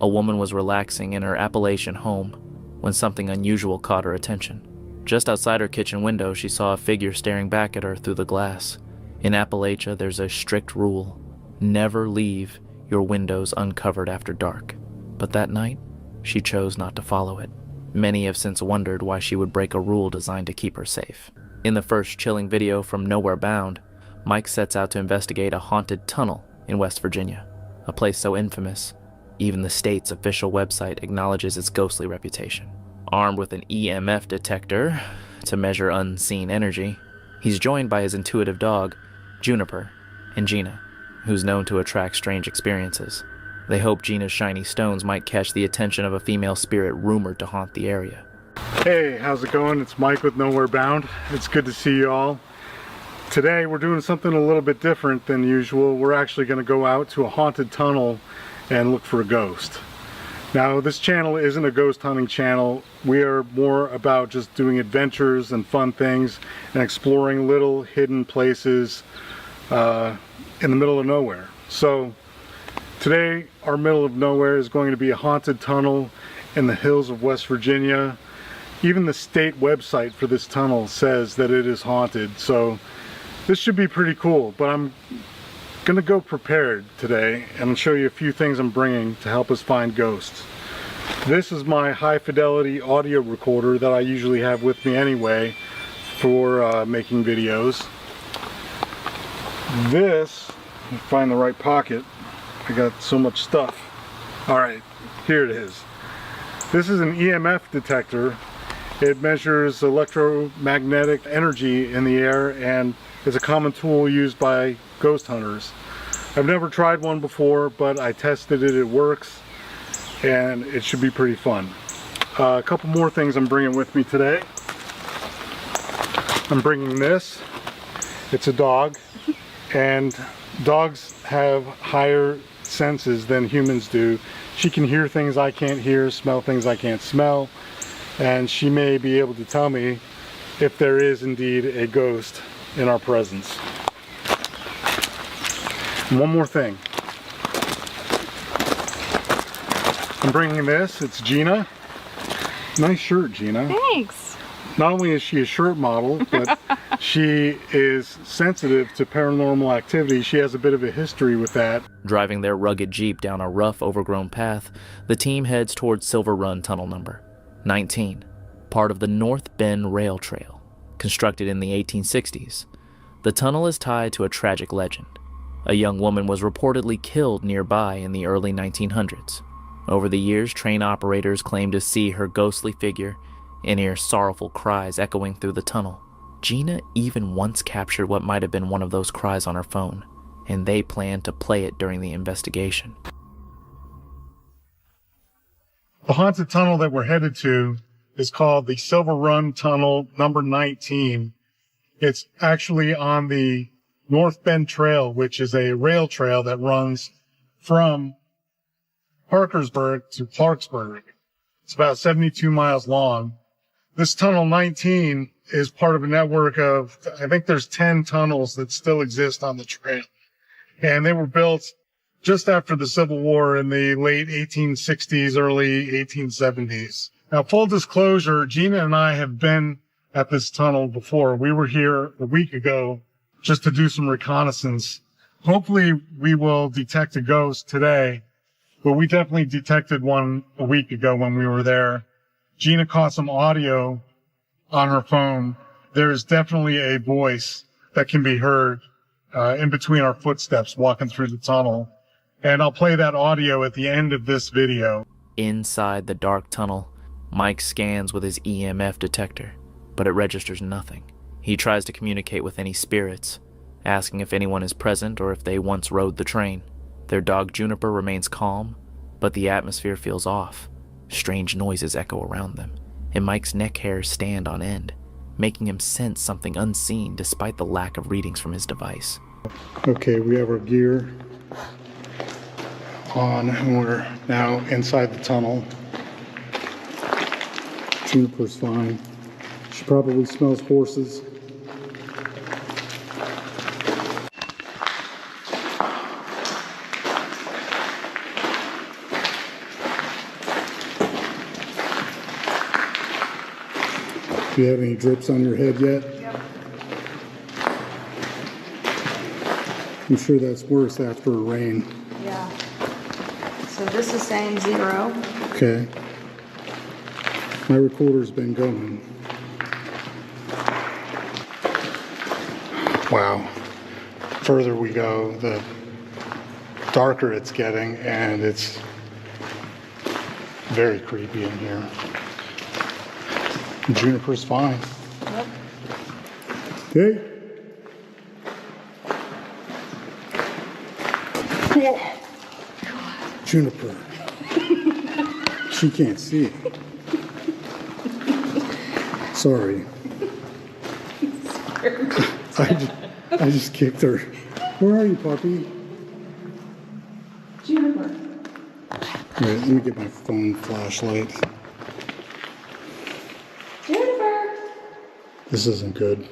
a woman was relaxing in her Appalachian home when something unusual caught her attention. Just outside her kitchen window, she saw a figure staring back at her through the glass. In Appalachia, there's a strict rule: never leave your windows uncovered after dark. But that night, she chose not to follow it. Many have since wondered why she would break a rule designed to keep her safe. In the first chilling video from Nowhere Bound, Mike sets out to investigate a haunted tunnel in West Virginia, a place so infamous, even the state's official website acknowledges its ghostly reputation. Armed with an EMF detector to measure unseen energy, he's joined by his intuitive dog, Juniper, and Gina, who's known to attract strange experiences. They hope Gina's shiny stones might catch the attention of a female spirit rumored to haunt the area. Hey, how's it going? It's Mike with Nowhere Bound. It's good to see you all. Today we're doing something a little bit different than usual. We're actually going to go out to a haunted tunnel and look for a ghost. Now, this channel isn't a ghost hunting channel. We are more about just doing adventures and fun things and exploring little hidden places in the middle of nowhere. So today our middle of nowhere is going to be a haunted tunnel in the hills of West Virginia. Even the state website for this tunnel says that it is haunted, so this should be pretty cool. But I'm gonna go prepared today and show you a few things I'm bringing to help us find ghosts. This is my high fidelity audio recorder that I usually have with me anyway for making videos. This, let me find the right pocket. I got so much stuff. Alright, here it is. This is an EMF detector. It measures electromagnetic energy in the air and is a common tool used by ghost hunters. I've never tried one before, but I tested it, it works, and it should be pretty fun. A couple more things I'm bringing with me today. I'm bringing this. It's a dog, and dogs have higher senses than humans do. She can hear things I can't hear, smell things I can't smell, and she may be able to tell me if there is indeed a ghost in our presence. And one more thing. I'm bringing this. It's Gina. Nice shirt, Gina. Thanks. Not only is she a shirt model, but she is sensitive to paranormal activity. She has a bit of a history with that. Driving their rugged Jeep down a rough, overgrown path, the team heads towards Silver Run Tunnel number 19, part of the North Bend Rail Trail. Constructed in the 1860s, the tunnel is tied to a tragic legend. A young woman was reportedly killed nearby in the early 1900s. Over the years, train operators claimed to see her ghostly figure in-ear sorrowful cries echoing through the tunnel. Gina even once captured what might have been one of those cries on her phone, and they planned to play it during the investigation. The haunted tunnel that we're headed to is called the Silver Run Tunnel number 19. It's actually on the North Bend Trail, which is a rail trail that runs from Parkersburg to Clarksburg. It's about 72 miles long. This tunnel 19 is part of a network of, I think there's 10 tunnels that still exist on the trail. And they were built just after the Civil War in the late 1860s, early 1870s. Now, full disclosure, Gina and I have been at this tunnel before. We were here a week ago just to do some reconnaissance. Hopefully we will detect a ghost today, but we definitely detected one a week ago when we were there. Gina caught some audio on her phone. There is definitely a voice that can be heard in between our footsteps walking through the tunnel. And I'll play that audio at the end of this video. Inside the dark tunnel, Mike scans with his EMF detector, but it registers nothing. He tries to communicate with any spirits, asking if anyone is present or if they once rode the train. Their dog Juniper remains calm, but the atmosphere feels off. Strange noises echo around them, and Mike's neck hairs stand on end, making him sense something unseen despite the lack of readings from his device. Okay, we have our gear on and we're now inside the tunnel. Juniper's fine. She probably smells horses. Do you have any drips on your head yet? Yep. I'm sure that's worse after a rain. Yeah. So this is saying 0. Okay. My recorder's been going. Wow. Further we go, the darker it's getting, and it's very creepy in here. Juniper's fine. Yep. Hey. Juniper. She can't see. Sorry. I just kicked her. Where are you, puppy? Juniper. All right, let me get my phone flashlight. Juniper. This isn't good.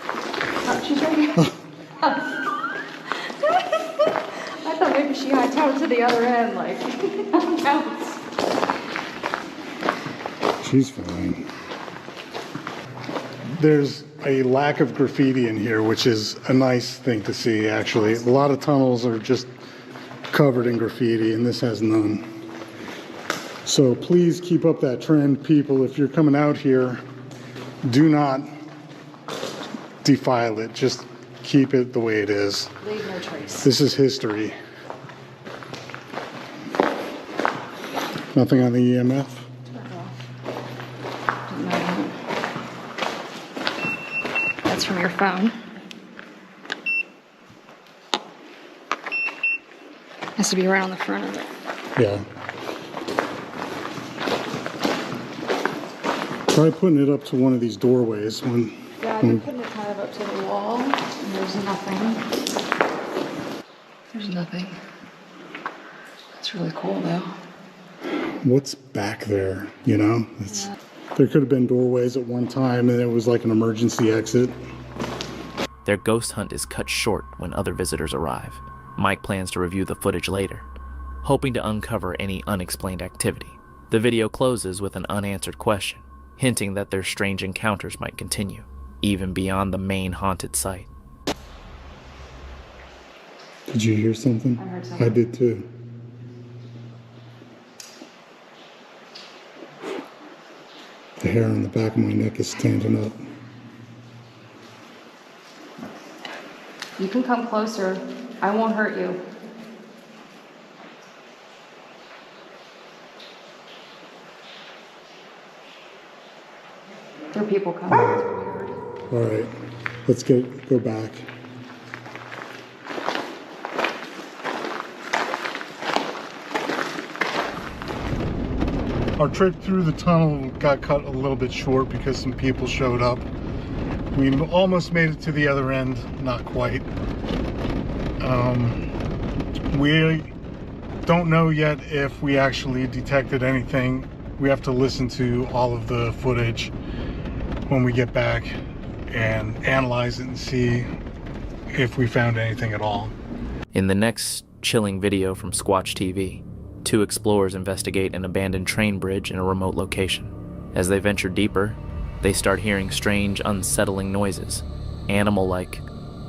Oh, she's right here. I thought maybe she hightailed to the other end, like, bounce. She's fine. There's a lack of graffiti in here, which is a nice thing to see, actually. A lot of tunnels are just covered in graffiti, and this has none. So please keep up that trend, people. If you're coming out here, do not defile it. Just keep it the way it is. Leave no trace. This is history. Nothing on the EMF? That's from your phone. Has to be right on the front of it. Yeah. Try putting it up to one of these doorways when... Yeah, I've been putting it kind of up to the wall, and there's nothing. There's nothing. It's really cool, though. What's back there, you know? It's, there could have been doorways at one time, and it was like an emergency exit. Their ghost hunt is cut short when other visitors arrive. Mike plans to review the footage later, hoping to uncover any unexplained activity. The video closes with an unanswered question, hinting that their strange encounters might continue, even beyond the main haunted site. Did you hear something? I heard something. I did too. The hair on the back of my neck is standing up. You can come closer. I won't hurt you. There are people coming. It's weird. All right, let's go back. Our trip through the tunnel got cut a little bit short because some people showed up. We almost made it to the other end, not quite. We don't know yet if we actually detected anything. We have to listen to all of the footage when we get back and analyze it and see if we found anything at all. In the next chilling video from Squatch TV, two explorers investigate an abandoned train bridge in a remote location. As they venture deeper, they start hearing strange, unsettling noises, animal-like,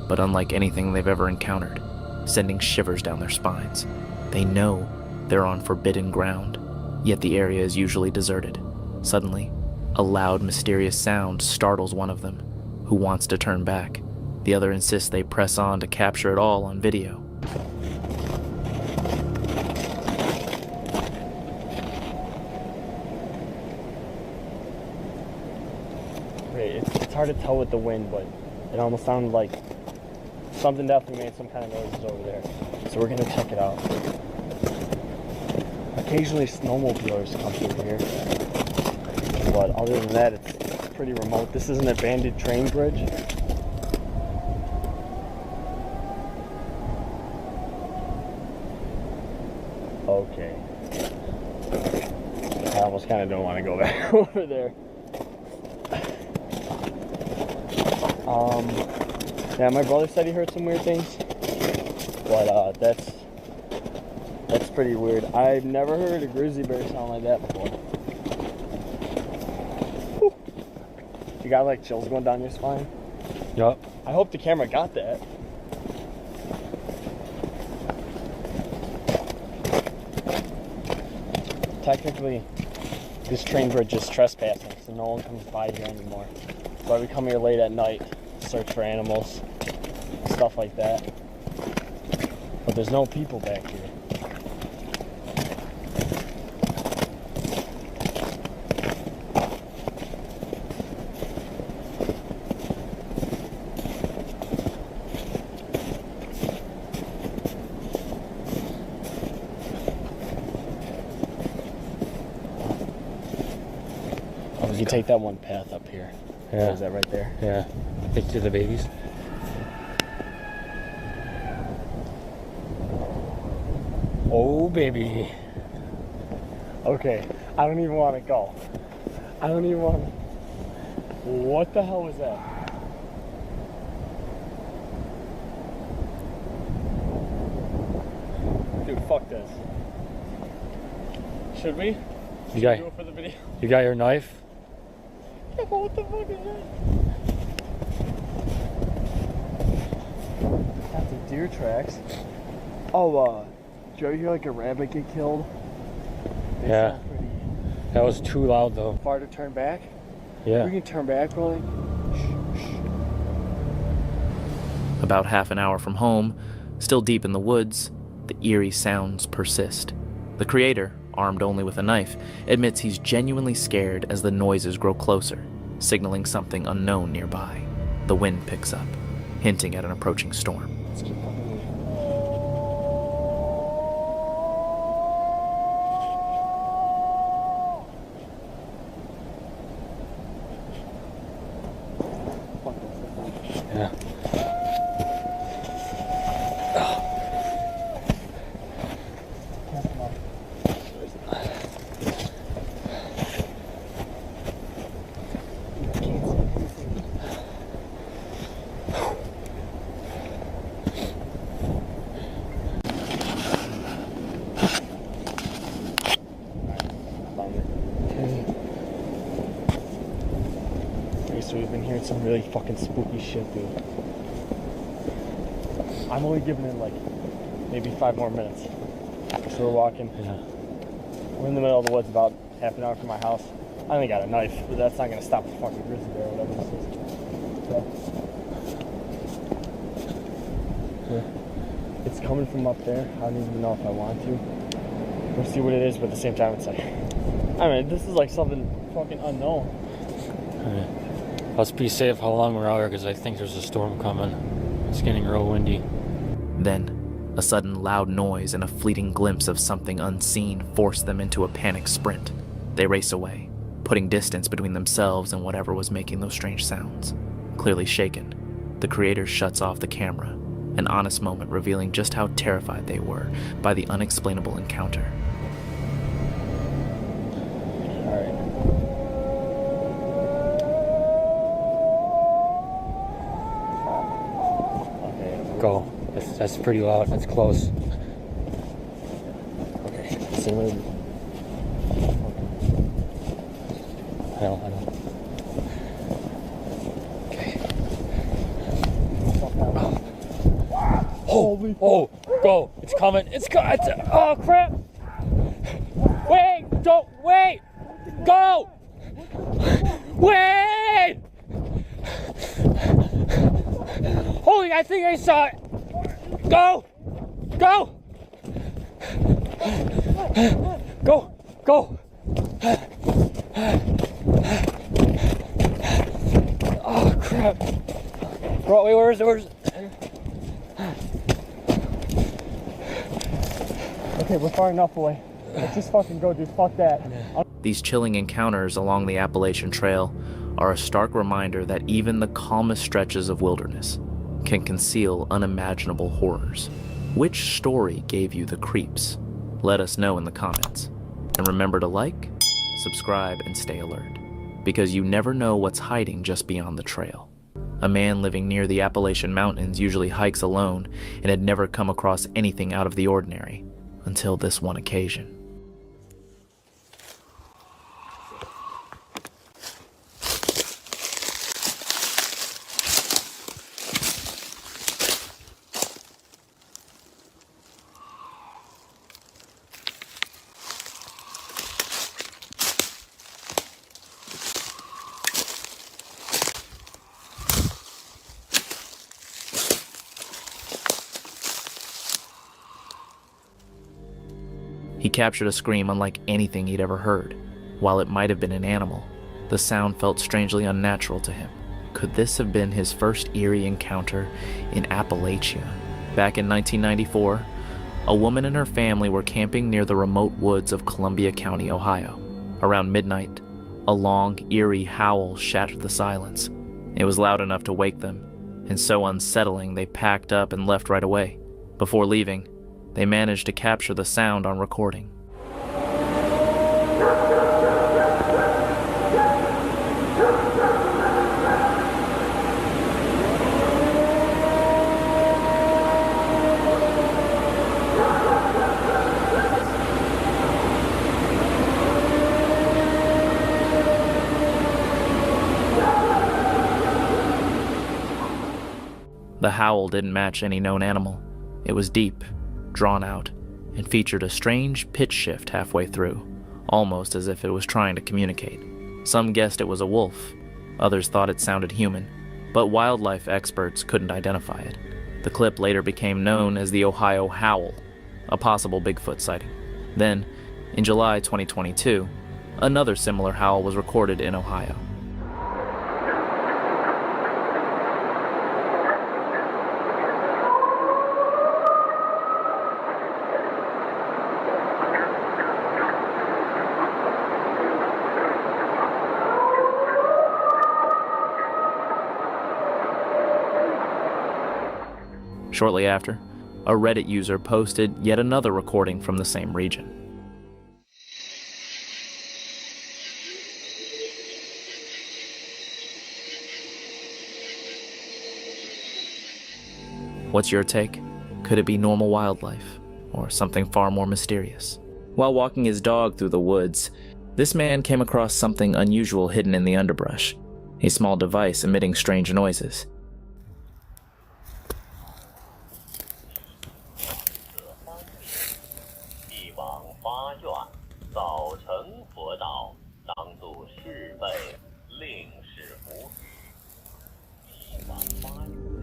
but unlike anything they've ever encountered, sending shivers down their spines. They know they're on forbidden ground, yet the area is usually deserted. Suddenly, a loud, mysterious sound startles one of them, who wants to turn back. The other insists they press on to capture it all on video. It's hard to tell with the wind, but it almost sounded like something definitely made some kind of noises over there. So we're gonna check it out. Occasionally snowmobilers come through here, but other than that, it's pretty remote. This is an abandoned train bridge. Okay. I almost kind of don't want to go back over there. Yeah, my brother said he heard some weird things, but that's pretty weird. I've never heard a grizzly bear sound like that before. Whew. You got like chills going down your spine? Yup. I hope the camera got that. Technically, this train bridge is trespassing, so no one comes by here anymore. That's why we come here late at night to search for animals, stuff like that. But there's no people back here. You take that one path up here. Yeah. Is that right there? Yeah. Take to the babies. Oh, baby. Okay, I don't even want to go. I don't even want to. What the hell was that? Dude, fuck this. Should we? You got, do it for the video? You got your knife? What the fuck is that? That's some deer tracks. Oh, did you ever hear like a rabbit get killed? They Yeah. sound pretty That was too loud though. far to turn back. Yeah. We can turn back really. About half an hour from home, still deep in the woods, the eerie sounds persist. The creator, armed only with a knife, admits he's genuinely scared as the noises grow closer, signaling something unknown nearby. The wind picks up, hinting at an approaching storm. Let's keep going. Yeah. So we've been hearing some really fucking spooky shit, dude. I'm only giving it like maybe 5 more minutes. So we're walking. Yeah. We're in the middle of the woods, about half an hour from my house. I only got a knife, but that's not gonna stop the fucking grizzly bear or whatever this is. Yeah. It's coming from up there. I don't even know if I want to. We'll see what it is, but at the same time, it's like, I mean, this is like something fucking unknown. Okay. Let's be safe how long we're out here because I think there's a storm coming. It's getting real windy. Then, a sudden loud noise and a fleeting glimpse of something unseen forced them into a panicked sprint. They race away, putting distance between themselves and whatever was making those strange sounds. Clearly shaken, the creator shuts off the camera, an honest moment revealing just how terrified they were by the unexplainable encounter. Go. That's pretty loud. That's close. Okay. See what? I don't. Okay. Oh! Go! It's coming! Oh crap! Wait! Don't wait! Go! Wait! Holy! I think I saw it! Go! Go! Go! Go! Oh crap! Bro, wait, where's it? Okay, we're far enough away. Let's just fucking go, dude. Fuck that. These chilling encounters along the Appalachian Trail are a stark reminder that even the calmest stretches of wilderness can conceal unimaginable horrors. Which story gave you the creeps? Let us know in the comments. And remember to like, subscribe, and stay alert, because you never know what's hiding just beyond the trail. A man living near the Appalachian Mountains usually hikes alone and had never come across anything out of the ordinary until this one occasion. He captured a scream unlike anything he'd ever heard. While it might have been an animal, the sound felt strangely unnatural to him. Could this have been his first eerie encounter in Appalachia? Back in 1994, a woman and her family were camping near the remote woods of Columbia County, Ohio. Around midnight, a long, eerie howl shattered the silence. It was loud enough to wake them, and so unsettling they packed up and left right away. Before leaving, they managed to capture the sound on recording. The howl didn't match any known animal. It was deep, drawn out, and featured a strange pitch shift halfway through, almost as if it was trying to communicate. Some guessed it was a wolf, others thought it sounded human, but wildlife experts couldn't identify it. The clip later became known as the Ohio Howl, a possible Bigfoot sighting. Then, in July 2022, another similar howl was recorded in Ohio. Shortly after, a Reddit user posted yet another recording from the same region. What's your take? Could it be normal wildlife, or something far more mysterious? While walking his dog through the woods, this man came across something unusual hidden in the underbrush, a small device emitting strange noises.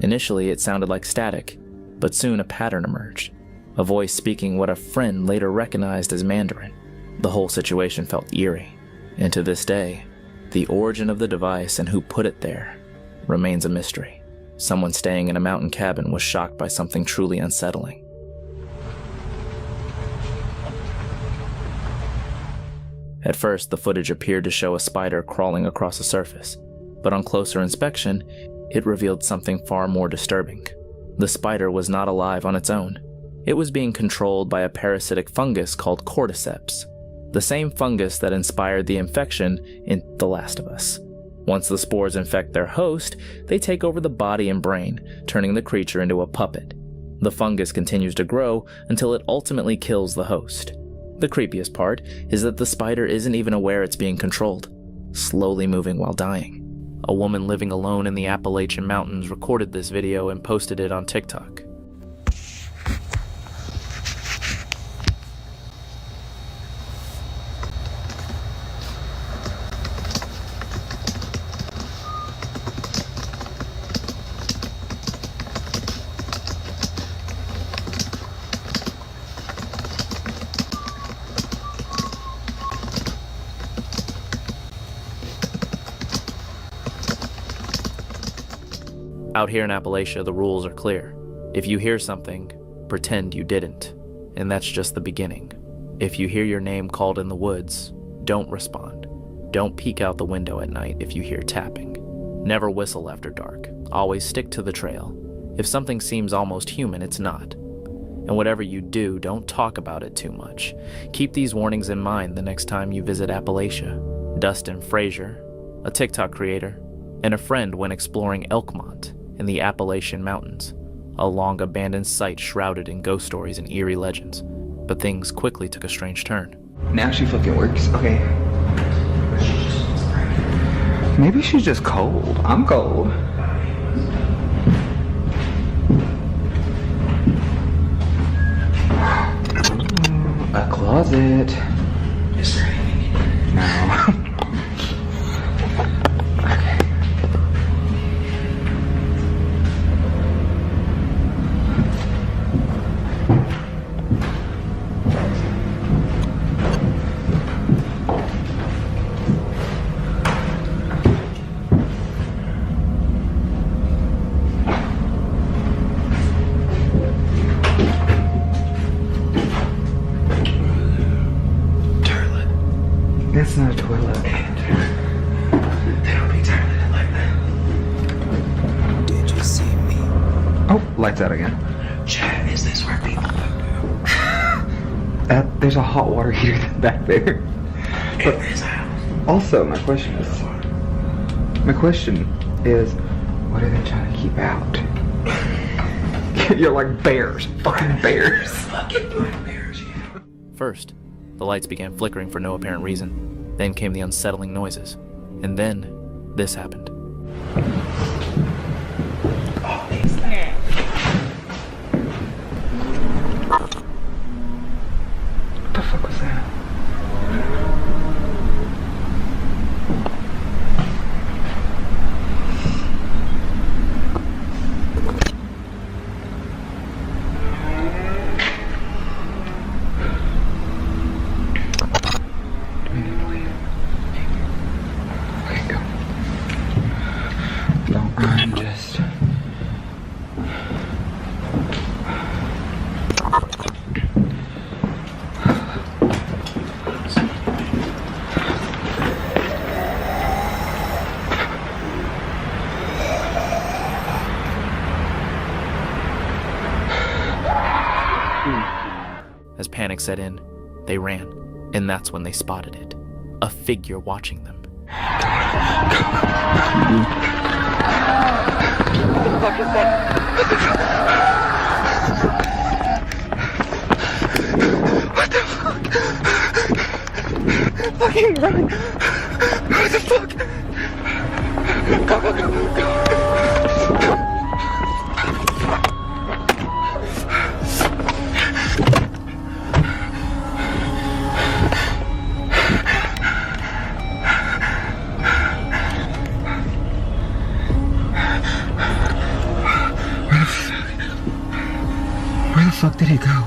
Initially, it sounded like static, but soon a pattern emerged, a voice speaking what a friend later recognized as Mandarin. The whole situation felt eerie, and to this day, The origin of the device and who put it there remains a mystery. Someone staying in a mountain cabin was shocked by something truly unsettling. At first, the footage appeared to show a spider crawling across the surface, but on closer inspection, it revealed something far more disturbing. The spider was not alive on its own. It was being controlled by a parasitic fungus called cordyceps, the same fungus that inspired the infection in The Last of Us. Once the spores infect their host, they take over the body and brain, turning the creature into a puppet. The fungus continues to grow until it ultimately kills the host. The creepiest part is that the spider isn't even aware it's being controlled, slowly moving while dying. A woman living alone in the Appalachian Mountains recorded this video and posted it on TikTok. Out here in Appalachia, the rules are clear. If you hear something, pretend you didn't. And that's just the beginning. If you hear your name called in the woods, don't respond. Don't peek out the window at night if you hear tapping. Never whistle after dark. Always stick to the trail. If something seems almost human, it's not. And whatever you do, don't talk about it too much. Keep these warnings in mind the next time you visit Appalachia. Dustin Frazier, a TikTok creator, and a friend went exploring Elkmont in the Appalachian Mountains, a long-abandoned site shrouded in ghost stories and eerie legends. But things quickly took a strange turn. Now she fucking works. Okay. Maybe she's just cold. I'm cold. A closet. Is there anything in here? No. That's not a toilet. They don't be toilet like that. Did you see me? Oh, lights out again. Chad, is this where people do? There's a hot water heater back there. But also, my question is, what are they trying to keep out? You're like bears, fucking bears. Fucking bears, yeah. First, the lights began flickering for no apparent reason. Then came the unsettling noises. And then, this happened. Oh, it's there. What the fuck was that? I'm just... As panic set in, they ran, and that's when they spotted it. A figure watching them. What the fuck is that? What the fuck? Fucking run! What the fuck? Go, go, go, go! Where the fuck did it go?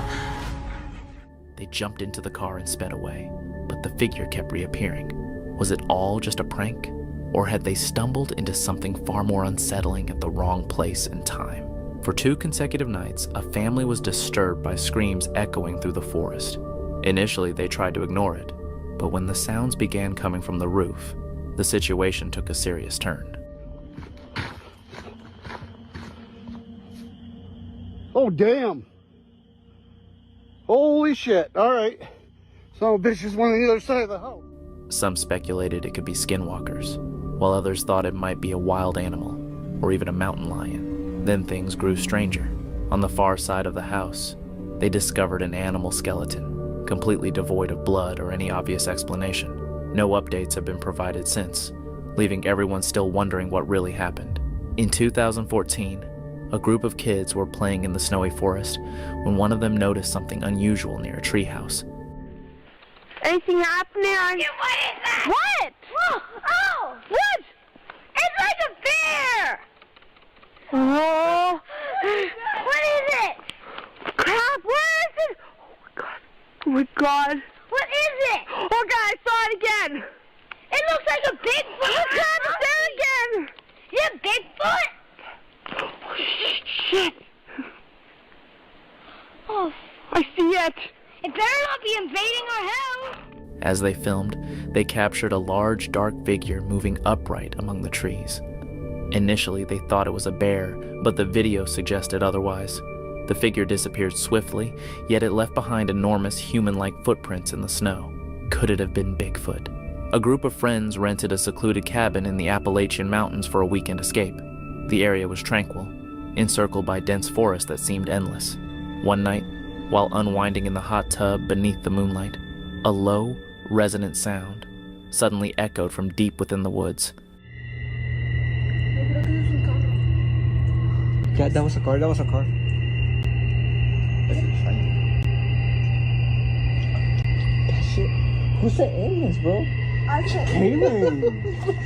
They jumped into the car and sped away, but the figure kept reappearing. Was it all just a prank? Or had they stumbled into something far more unsettling at the wrong place and time? For 2 consecutive nights, a family was disturbed by screams echoing through the forest. Initially, they tried to ignore it, but when the sounds began coming from the roof, the situation took a serious turn. Oh, damn. Holy shit. All right. Son of a bitch is one on the other side of the house. Some speculated it could be skinwalkers, while others thought it might be a wild animal, or even a mountain lion. Then things grew stranger. On the far side of the house, they discovered an animal skeleton, completely devoid of blood or any obvious explanation. No updates have been provided since, leaving everyone still wondering what really happened. In 2014, a group of kids were playing in the snowy forest when one of them noticed something unusual near a treehouse. Anything happening? What is that? What? Oh! What? It's like a bear! Oh! What is it? Crap, where is it? Oh my god. What is it? Oh god, I saw it again! It looks like a Bigfoot! Oh god, it's there again! Yeah, Bigfoot? Oh shit! Oh, I see it! It better not be invading our house! As they filmed, they captured a large, dark figure moving upright among the trees. Initially, they thought it was a bear, but the video suggested otherwise. The figure disappeared swiftly, yet it left behind enormous human-like footprints in the snow. Could it have been Bigfoot? A group of friends rented a secluded cabin in the Appalachian Mountains for a weekend escape. The area was tranquil, encircled by dense forest that seemed endless. One night, while unwinding in the hot tub beneath the moonlight, a low, resonant sound suddenly echoed from deep within the woods. Yeah, that was a car, that was a car. Shit. Who's the aliens, bro? Kaylin!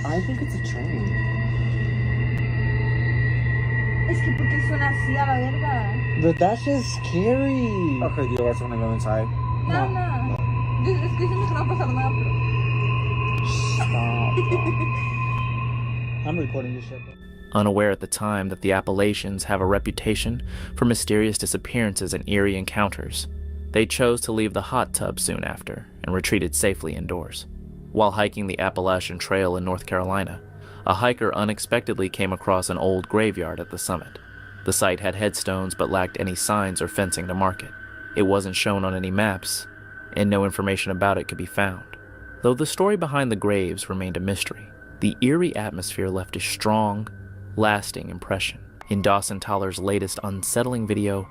I think it's a train. Es que porque suena así a la verga. But that's just scary. Okay, do you guys want to go inside? No. Es que siempre que no va a pasar nada, pero... Stop. I'm recording this shit. Unaware at the time that the Appalachians have a reputation for mysterious disappearances and eerie encounters, they chose to leave the hot tub soon after and retreated safely indoors. While hiking the Appalachian Trail in North Carolina, a hiker unexpectedly came across an old graveyard at the summit. The site had headstones but lacked any signs or fencing to mark it. It wasn't shown on any maps, and no information about it could be found. Though the story behind the graves remained a mystery, the eerie atmosphere left a strong, lasting impression. In Dawson Toller's latest Unsettling video,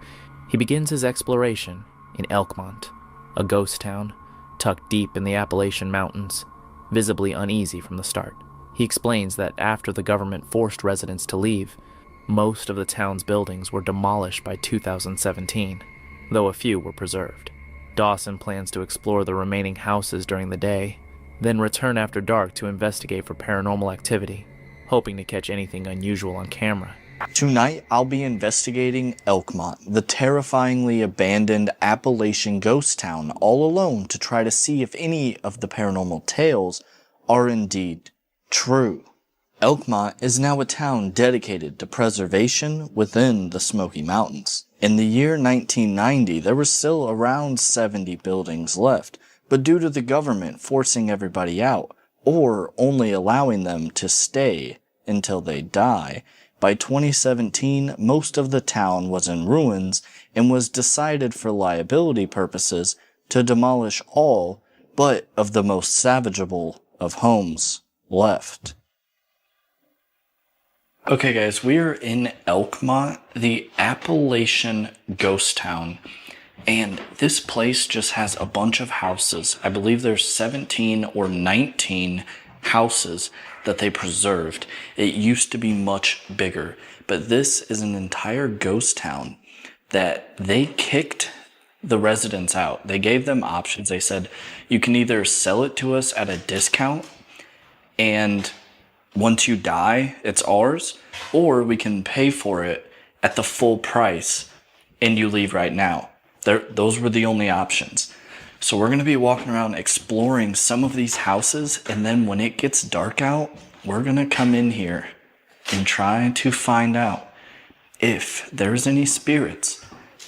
he begins his exploration in Elkmont, a ghost town tucked deep in the Appalachian Mountains, visibly uneasy from the start. He explains that after the government forced residents to leave, most of the town's buildings were demolished by 2017, though a few were preserved. Dawson plans to explore the remaining houses during the day, then return after dark to investigate for paranormal activity, hoping to catch anything unusual on camera. Tonight, I'll be investigating Elkmont, the terrifyingly abandoned Appalachian ghost town, all alone to try to see if any of the paranormal tales are indeed true. Elkmont is now a town dedicated to preservation within the Smoky Mountains. In the year 1990, there were still around 70 buildings left, but due to the government forcing everybody out, or only allowing them to stay until they die, by 2017, most of the town was in ruins and was decided for liability purposes to demolish all but of the most savageable of homes left. Okay guys, we are in Elkmont, the Appalachian ghost town, and this place just has a bunch of houses. I believe there's 17 or 19 houses that they preserved. It used to be much bigger, but this is an entire ghost town that they kicked the residents out. They gave them options. They said, you can either sell it to us at a discount and once you die, it's ours, or we can pay for it at the full price and you leave right now. Those were the only options. So we're going to be walking around exploring some of these houses, and then when it gets dark out, we're gonna come in here and try to find out if there's any spirits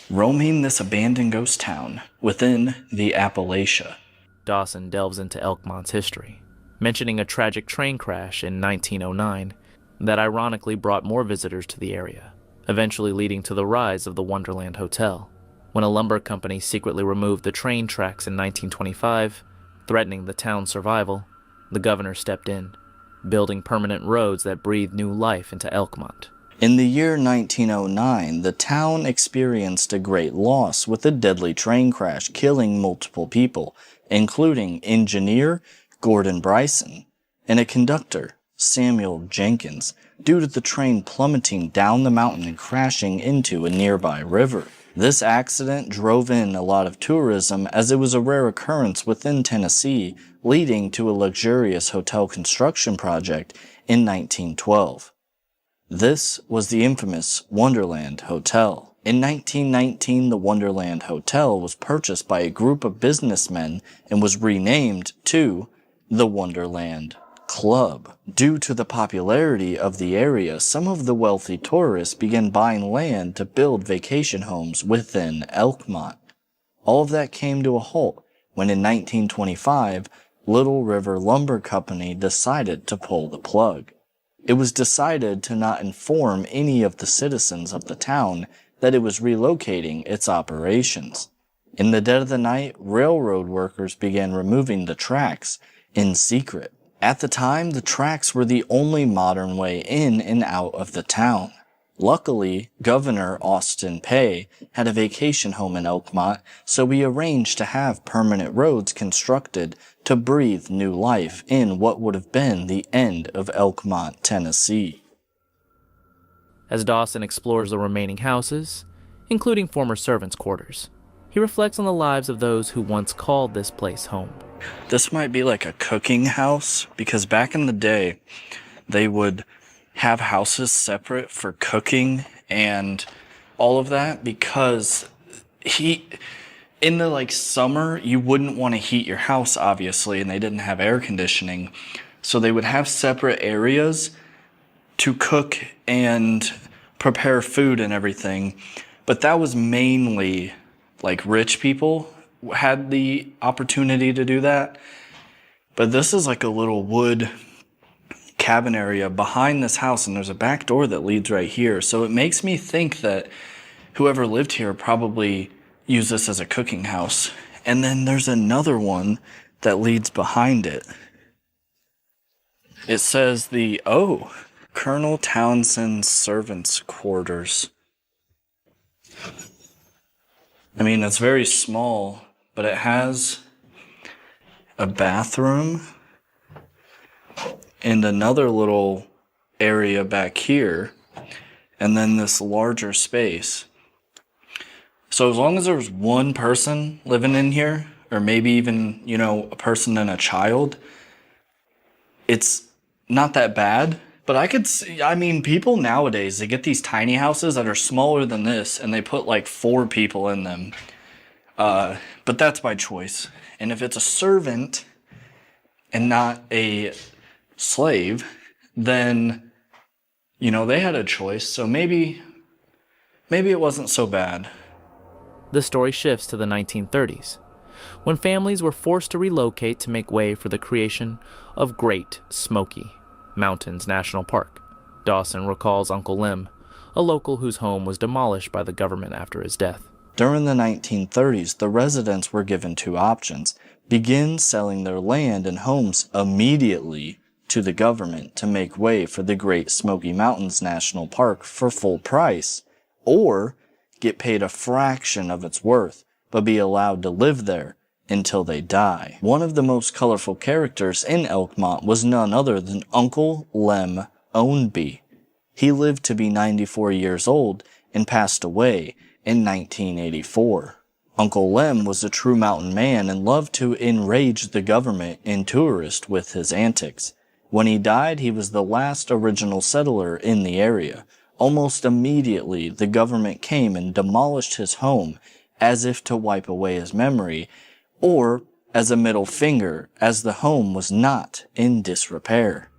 roaming this abandoned ghost town within the Appalachia. Dawson delves into Elkmont's history, mentioning a tragic train crash in 1909 that ironically brought more visitors to the area, eventually leading to the rise of the Wonderland Hotel. When a lumber company secretly removed the train tracks in 1925, threatening the town's survival, the governor stepped in, building permanent roads that breathed new life into Elkmont. In the year 1909, the town experienced a great loss with a deadly train crash killing multiple people, including engineer Gordon Bryson and a conductor, Samuel Jenkins, due to the train plummeting down the mountain and crashing into a nearby river. This accident drove in a lot of tourism as it was a rare occurrence within Tennessee, leading to a luxurious hotel construction project in 1912. This was the infamous Wonderland Hotel. In 1919, the Wonderland Hotel was purchased by a group of businessmen and was renamed to the Wonderland Club. Due to the popularity of the area, some of the wealthy tourists began buying land to build vacation homes within Elkmont. All of that came to a halt when in 1925, Little River Lumber Company decided to pull the plug. It was decided to not inform any of the citizens of the town that it was relocating its operations. In the dead of the night, railroad workers began removing the tracks in secret. At the time, the tracks were the only modern way in and out of the town. Luckily, Governor Austin Peay had a vacation home in Elkmont, so he arranged to have permanent roads constructed to breathe new life in what would have been the end of Elkmont, Tennessee. As Dawson explores the remaining houses, including former servants' quarters, he reflects on the lives of those who once called this place home. This might be like a cooking house, because back in the day, they would have houses separate for cooking and all of that, because in the summer, you wouldn't want to heat your house, obviously, and they didn't have air conditioning. So they would have separate areas to cook and prepare food and everything. But that was mainly rich people had the opportunity to do that. But this is like a little wood cabin area behind this house, and there's a back door that leads right here. So it makes me think that whoever lived here probably used this as a cooking house. And then there's another one that leads behind it. It says Colonel Townsend's servants' quarters. I mean, it's very small, but it has a bathroom and another little area back here, and then this larger space. So as long as there's one person living in here, or maybe even, a person and a child, it's not that bad. But I could see, people nowadays, they get these tiny houses that are smaller than this, and they put 4 people in them. But that's by choice. And if it's a servant and not a slave, then, they had a choice. So maybe it wasn't so bad. The story shifts to the 1930s, when families were forced to relocate to make way for the creation of Great Smoky Mountains National Park. Dawson recalls Uncle Lem, a local whose home was demolished by the government after his death. During the 1930s, the residents were given 2 options: begin selling their land and homes immediately to the government to make way for the Great Smoky Mountains National Park for full price, or get paid a fraction of its worth, but be allowed to live there until they die. One of the most colorful characters in Elkmont was none other than Uncle Lem Ownby. He lived to be 94 years old and passed away in 1984. Uncle Lem was a true mountain man and loved to enrage the government and tourists with his antics. When he died, he was the last original settler in the area. Almost immediately, the government came and demolished his home as if to wipe away his memory, or as a middle finger, as the home was not in disrepair.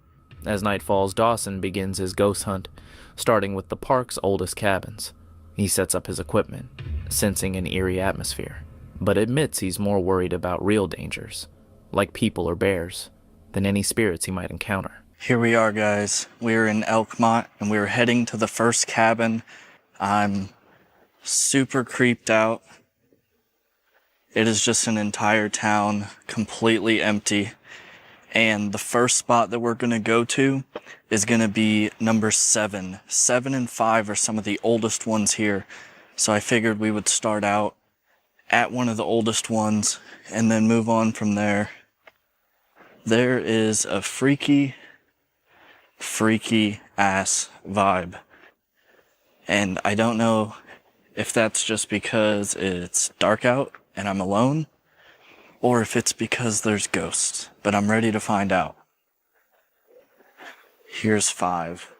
As night falls, Dawson begins his ghost hunt, starting with the park's oldest cabins. He sets up his equipment, sensing an eerie atmosphere, but admits he's more worried about real dangers, like people or bears, than any spirits he might encounter. Here we are, guys. We're in Elkmont, and we're heading to the first cabin. I'm super creeped out. It is just an entire town, completely empty. And the first spot that we're going to go to is going to be number 7. 7 and 5 are some of the oldest ones here. So I figured we would start out at one of the oldest ones and then move on from there. There is a freaky ass vibe. And I don't know if that's just because it's dark out and I'm alone, or if it's because there's ghosts, but I'm ready to find out. Here's 5.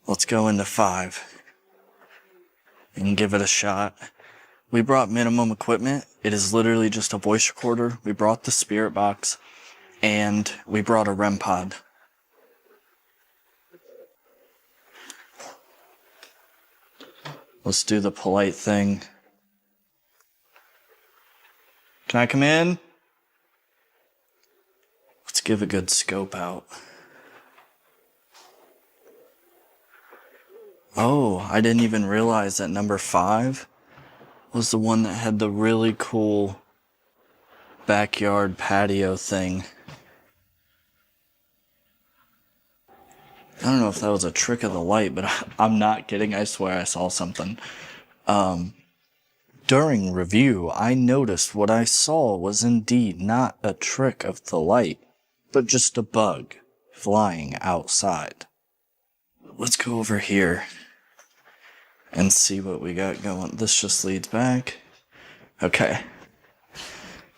Let's go into 5 and give it a shot. We brought minimum equipment. It is literally just a voice recorder. We brought the spirit box, and we brought a REM pod. Let's do the polite thing. Can I come in? Let's give a good scope out. Oh, I didn't even realize that number 5 was the one that had the really cool backyard patio thing. I don't know if that was a trick of the light, but I'm not kidding. I swear I saw something. During review, I noticed what I saw was indeed not a trick of the light, but just a bug flying outside. Let's go over here and see what we got going. This just leads back. Okay.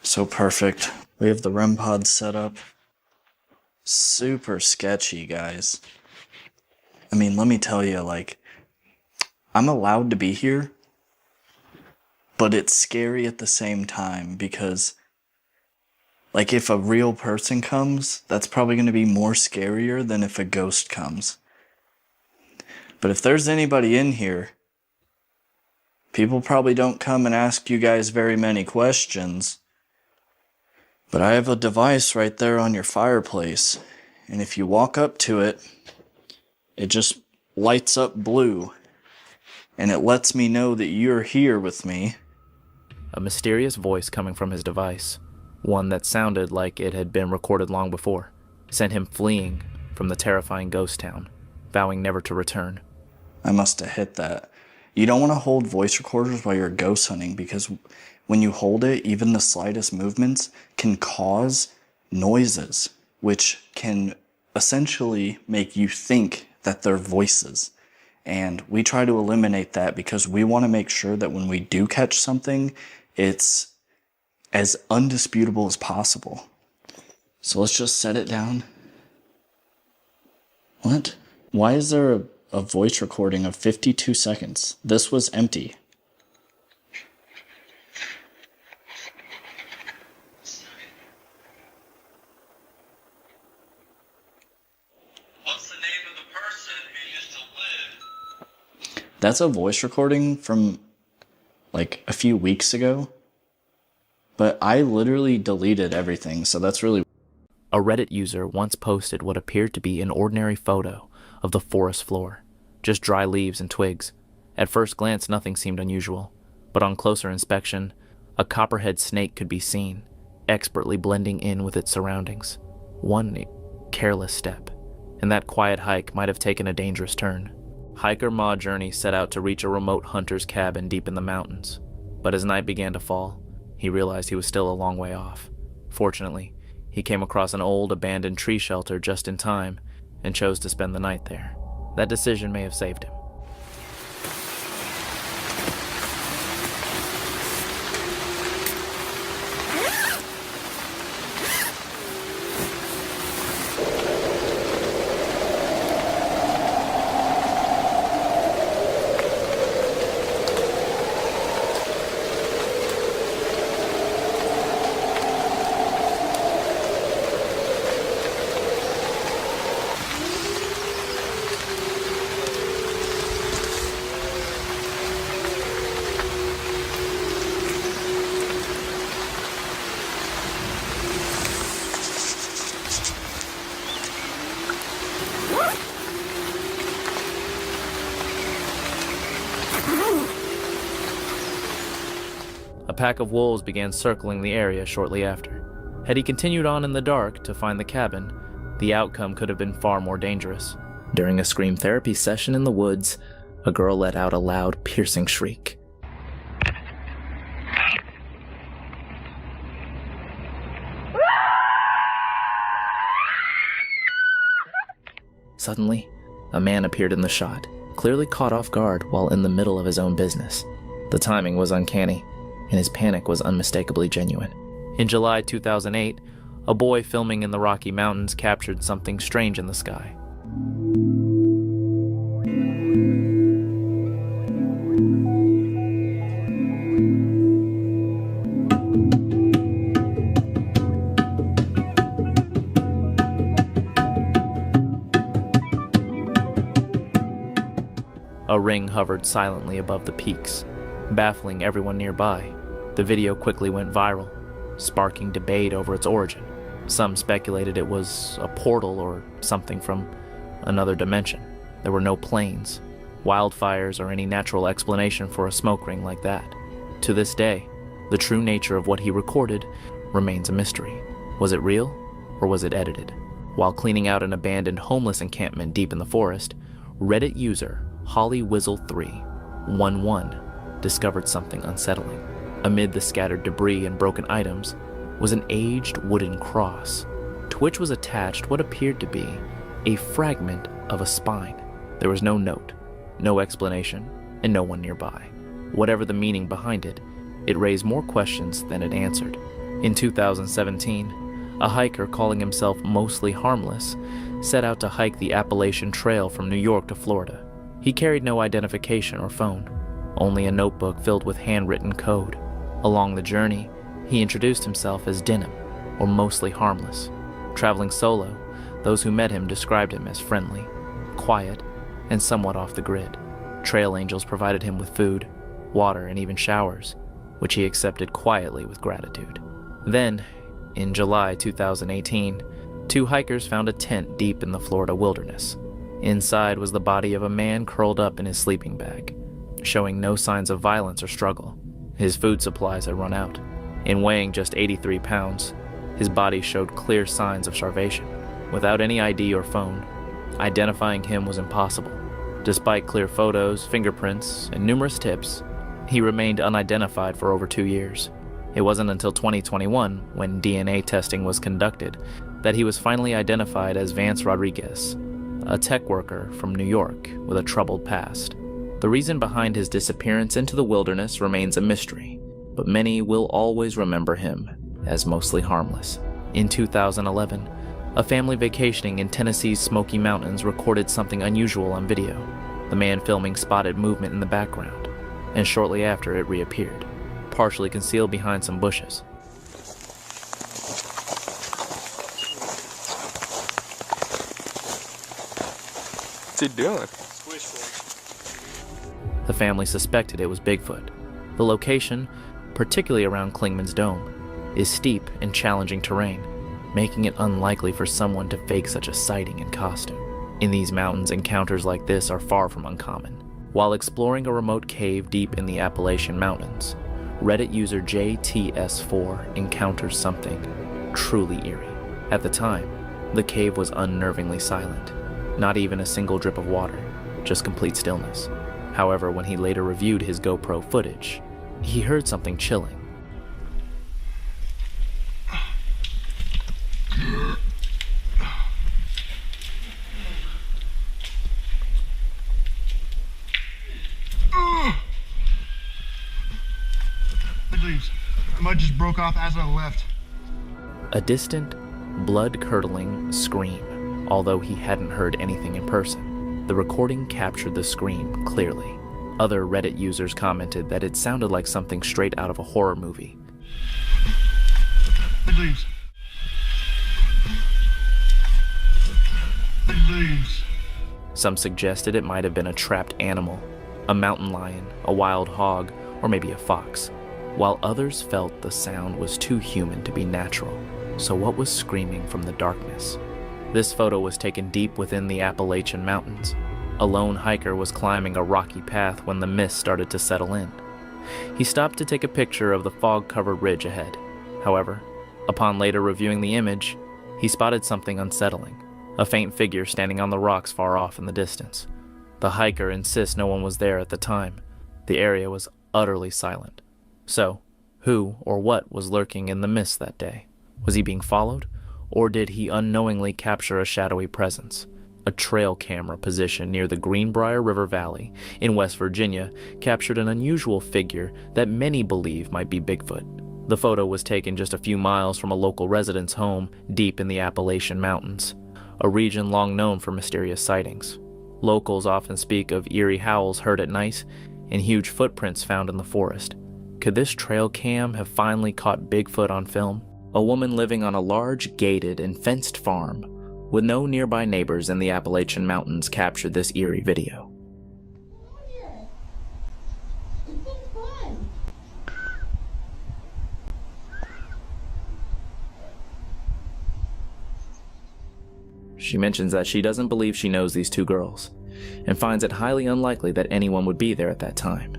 So perfect. We have the REM pod set up. Super sketchy, guys. I mean, let me tell you, like, I'm allowed to be here, but it's scary at the same time because, like, if a real person comes, that's probably going to be more scarier than if a ghost comes. But if there's anybody in here, people probably don't come and ask you guys very many questions. But I have a device right there on your fireplace, and if you walk up to it, it just lights up blue, and it lets me know that you're here with me. A mysterious voice coming from his device, one that sounded like it had been recorded long before, sent him fleeing from the terrifying ghost town, vowing never to return. I must have hit that. You don't want to hold voice recorders while you're ghost hunting, because when you hold it, even the slightest movements can cause noises, which can essentially make you think that they're voices. And we try to eliminate that because we want to make sure that when we do catch something, it's as undisputable as possible. So let's just set it down. What? Why is there a voice recording of 52 seconds? This was empty. That's a voice recording from like a few weeks ago, but I literally deleted everything, so that's really... A Reddit user once posted what appeared to be an ordinary photo of the forest floor, just dry leaves and twigs. At first glance, nothing seemed unusual, but on closer inspection, a copperhead snake could be seen, expertly blending in with its surroundings. One careless step, and that quiet hike might have taken a dangerous turn. Hiker Ma Journey set out to reach a remote hunter's cabin deep in the mountains, but as night began to fall, he realized he was still a long way off. Fortunately, he came across an old abandoned tree shelter just in time and chose to spend the night there. That decision may have saved him. pack of wolves began circling the area shortly after. Had he continued on in the dark to find the cabin, the outcome could have been far more dangerous. During a scream therapy session in the woods, a girl let out a loud, piercing shriek. Suddenly, a man appeared in the shot, clearly caught off guard while in the middle of his own business. The timing was uncanny, and his panic was unmistakably genuine. In July 2008, a boy filming in the Rocky Mountains captured something strange in the sky. A ring hovered silently above the peaks, baffling everyone nearby. The video quickly went viral, sparking debate over its origin. Some speculated it was a portal or something from another dimension. There were no planes, wildfires, or any natural explanation for a smoke ring like that. To this day, the true nature of what he recorded remains a mystery. Was it real, or was it edited? While cleaning out an abandoned homeless encampment deep in the forest, Reddit user HollyWhizzle311 discovered something unsettling. Amid the scattered debris and broken items was an aged wooden cross, to which was attached what appeared to be a fragment of a spine. There was no note, no explanation, and no one nearby. Whatever the meaning behind it, it raised more questions than it answered. In 2017, a hiker calling himself Mostly Harmless set out to hike the Appalachian Trail from New York to Florida. He carried no identification or phone, only a notebook filled with handwritten code. Along the journey, he introduced himself as Denim, or Mostly Harmless. Traveling solo, those who met him described him as friendly, quiet, and somewhat off the grid. Trail angels provided him with food, water, and even showers, which he accepted quietly with gratitude. Then, in July 2018, two hikers found a tent deep in the Florida wilderness. Inside was the body of a man curled up in his sleeping bag, showing no signs of violence or struggle. His food supplies had run out. In weighing just 83 pounds, his body showed clear signs of starvation. Without any ID or phone, identifying him was impossible. Despite clear photos, fingerprints, and numerous tips, he remained unidentified for over 2 years. It wasn't until 2021, when DNA testing was conducted, that he was finally identified as Vance Rodriguez, a tech worker from New York with a troubled past. The reason behind his disappearance into the wilderness remains a mystery, but many will always remember him as Mostly Harmless. In 2011, a family vacationing in Tennessee's Smoky Mountains recorded something unusual on video. The man filming spotted movement in the background, and shortly after it reappeared, partially concealed behind some bushes. What's he doing? The family suspected it was Bigfoot. The location, particularly around Klingman's Dome, is steep and challenging terrain, making it unlikely for someone to fake such a sighting in costume. In these mountains, encounters like this are far from uncommon. While exploring a remote cave deep in the Appalachian Mountains, Reddit user JTS4 encounters something truly eerie. At the time, the cave was unnervingly silent. Not even a single drip of water, just complete stillness. However, when he later reviewed his GoPro footage, he heard something chilling. The mud just broke off as I left. A distant, blood-curdling scream, although he hadn't heard anything in person. The recording captured the scream clearly. Other Reddit users commented that it sounded like something straight out of a horror movie. It leaves. It leaves. Some suggested it might have been a trapped animal, a mountain lion, a wild hog, or maybe a fox, while others felt the sound was too human to be natural. So what was screaming from the darkness? This photo was taken deep within the Appalachian Mountains. A lone hiker was climbing a rocky path when the mist started to settle in. he stopped to take a picture of the fog-covered ridge ahead. However, upon later reviewing the image, he spotted something unsettling, a faint figure standing on the rocks far off in the distance. The hiker insists no one was there at the time. The area was utterly silent. So, who or what was lurking in the mist that day? Was he being followed? Or did he unknowingly capture a shadowy presence? A trail camera positioned near the Greenbrier River Valley in West Virginia captured an unusual figure that many believe might be Bigfoot. The photo was taken just a few miles from a local resident's home deep in the Appalachian Mountains, a region long known for mysterious sightings. Locals often speak of eerie howls heard at night and huge footprints found in the forest. Could this trail cam have finally caught Bigfoot on film? A woman living on a large, gated, and fenced farm with no nearby neighbors in the Appalachian Mountains captured this eerie video. She mentions that she doesn't believe she knows these two girls, and finds it highly unlikely that anyone would be there at that time.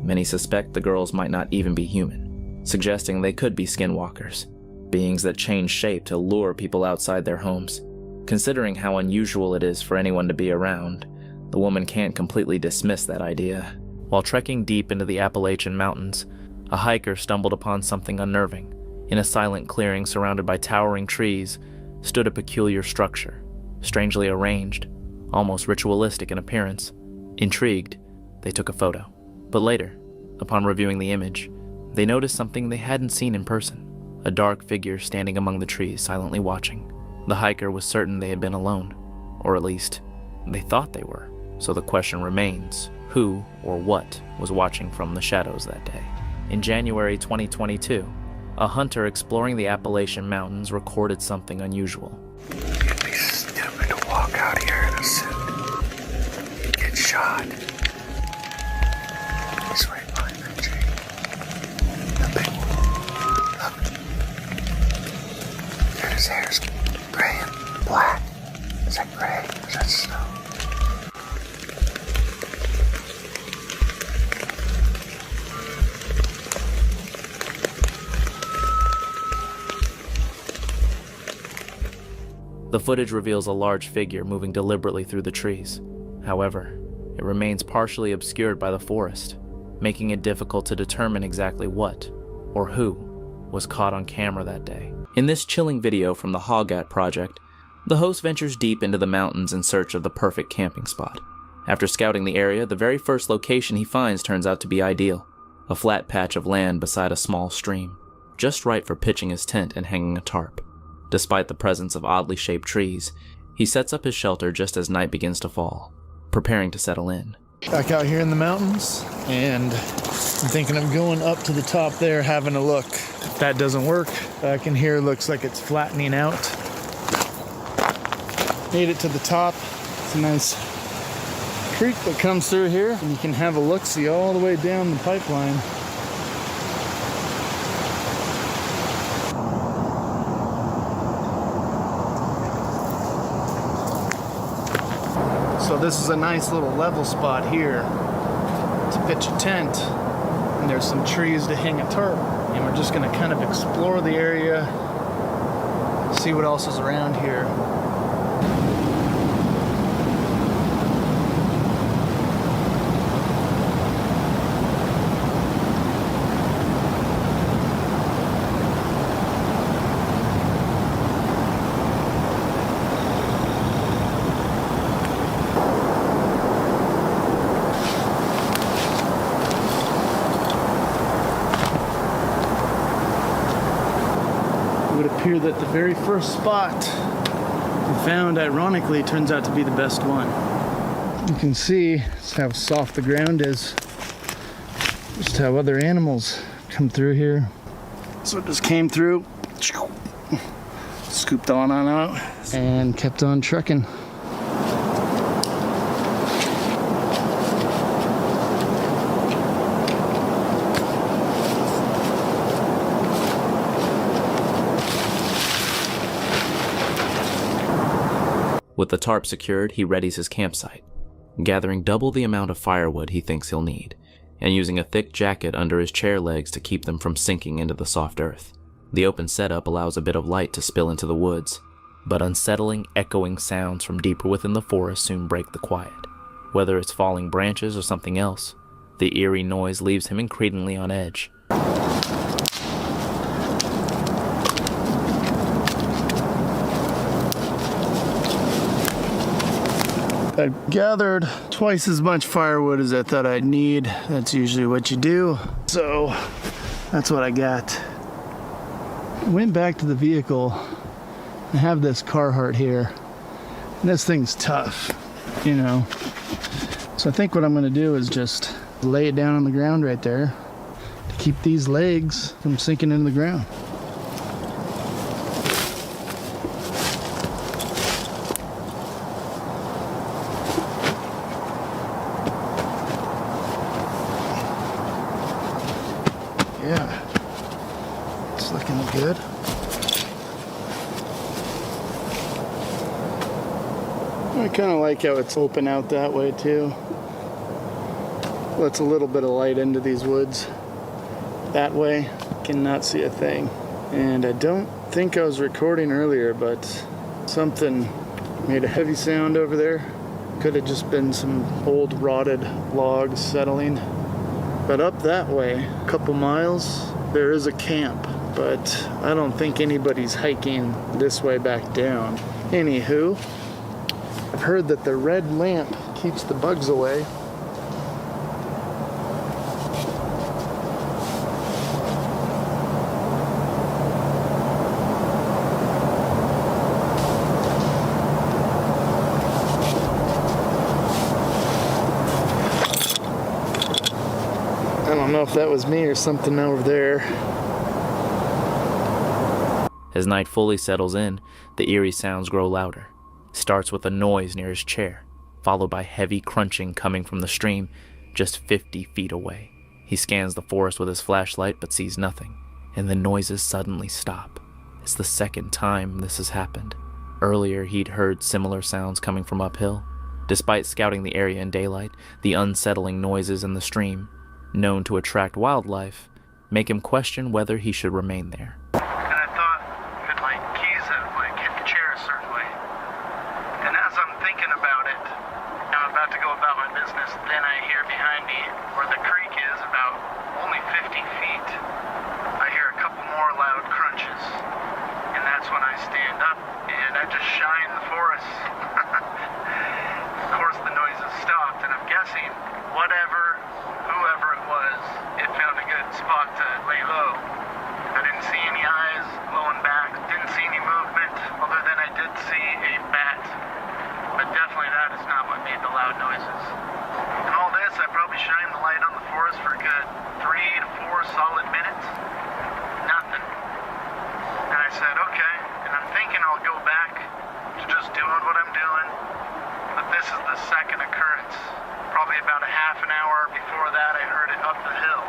Many suspect the girls might not even be human, suggesting they could be skinwalkers, beings that change shape to lure people outside their homes. Considering how unusual it is for anyone to be around, the woman can't completely dismiss that idea. While trekking deep into the Appalachian Mountains, a hiker stumbled upon something unnerving. In a silent clearing surrounded by towering trees stood a peculiar structure, strangely arranged, almost ritualistic in appearance. Intrigued, they took a photo. But later, upon reviewing the image, they noticed something they hadn't seen in person. A dark figure standing among the trees, silently watching. The hiker was certain they had been alone, or at least, they thought they were. So the question remains, who or what was watching from the shadows that day? In January 2022, a hunter exploring the Appalachian Mountains recorded something unusual. It'd be stupid to walk out here in a suit. You'd get shot. He's right behind that tree. The big one. Look. Dude, his hair's gray and black. Is that gray? Is that snow? The footage reveals a large figure moving deliberately through the trees. However, it remains partially obscured by the forest, making it difficult to determine exactly what, or who, was caught on camera that day. In this chilling video from the Hoggat Project, the host ventures deep into the mountains in search of the perfect camping spot. After scouting the area, the very first location he finds turns out to be ideal. A flat patch of land beside a small stream, just right for pitching his tent and hanging a tarp. Despite the presence of oddly shaped trees, he sets up his shelter just as night begins to fall, preparing to settle in. Back out here in the mountains, and I'm thinking of going up to the top there, having a look. If that doesn't work, back in here looks like it's flattening out. Made it to the top. It's a nice creek that comes through here, and you can have a look-see all the way down the pipeline. So this is a nice little level spot here to pitch a tent, and there's some trees to hang a tarp, and we're just going to kind of explore the area, see what else is around here. Appear that the very first spot we found, ironically, turns out to be the best one. You can see just how soft the ground is, just how other animals come through here. So it just came through, scooped on out, and kept on trucking. With the tarp secured, he readies his campsite, gathering double the amount of firewood he thinks he'll need, and using a thick jacket under his chair legs to keep them from sinking into the soft earth. The open setup allows a bit of light to spill into the woods, but unsettling, echoing sounds from deeper within the forest soon break the quiet. Whether it's falling branches or something else, the eerie noise leaves him increasingly on edge. I gathered twice as much firewood as I thought I'd need. That's usually what you do. So that's what I got. Went back to the vehicle. I have this Carhartt here. And this thing's tough, you know. So I think what I'm gonna do is just lay it down on the ground right there to keep these legs from sinking into the ground. Yeah, it's looking good. I kind of like how it's open out that way too. Lets a little bit of light into these woods. That way, cannot see a thing. And I don't think I was recording earlier, but something made a heavy sound over there. Could have just been some old rotted logs settling. But up that way, a couple miles, there is a camp, but I don't think anybody's hiking this way back down. Anywho, I've heard that the red lamp keeps the bugs away. I don't know if that was me or something over there. As night fully settles in, the eerie sounds grow louder. Starts with a noise near his chair, followed by heavy crunching coming from the stream just 50 feet away. He scans the forest with his flashlight but sees nothing, and the noises suddenly stop. It's the second time this has happened. Earlier, he'd heard similar sounds coming from uphill. Despite scouting the area in daylight, the unsettling noises in the stream, known to attract wildlife, make him question whether he should remain there. And I thought if my keys would hit the chair a certain way. And as I'm thinking about it, I'm about to go about my business, then I hear behind me where the creek is, about only 50 feet, I hear a couple more loud crunches. And that's when I stand up and I just shine the forest. Of course the noise has stopped, and I'm guessing whoever it was, it found a good spot to lay low. I didn't see any eyes blowing back, didn't see any movement, other than I did see a bat. But definitely that is not what made the loud noises. And all this, I probably shined the light on the forest for a good 3 to 4 solid minutes. Nothing. And I said, okay, and I'm thinking I'll go back to just doing what I'm doing. But this is the second occurrence. Probably about a half an hour before that, I heard it up the hill.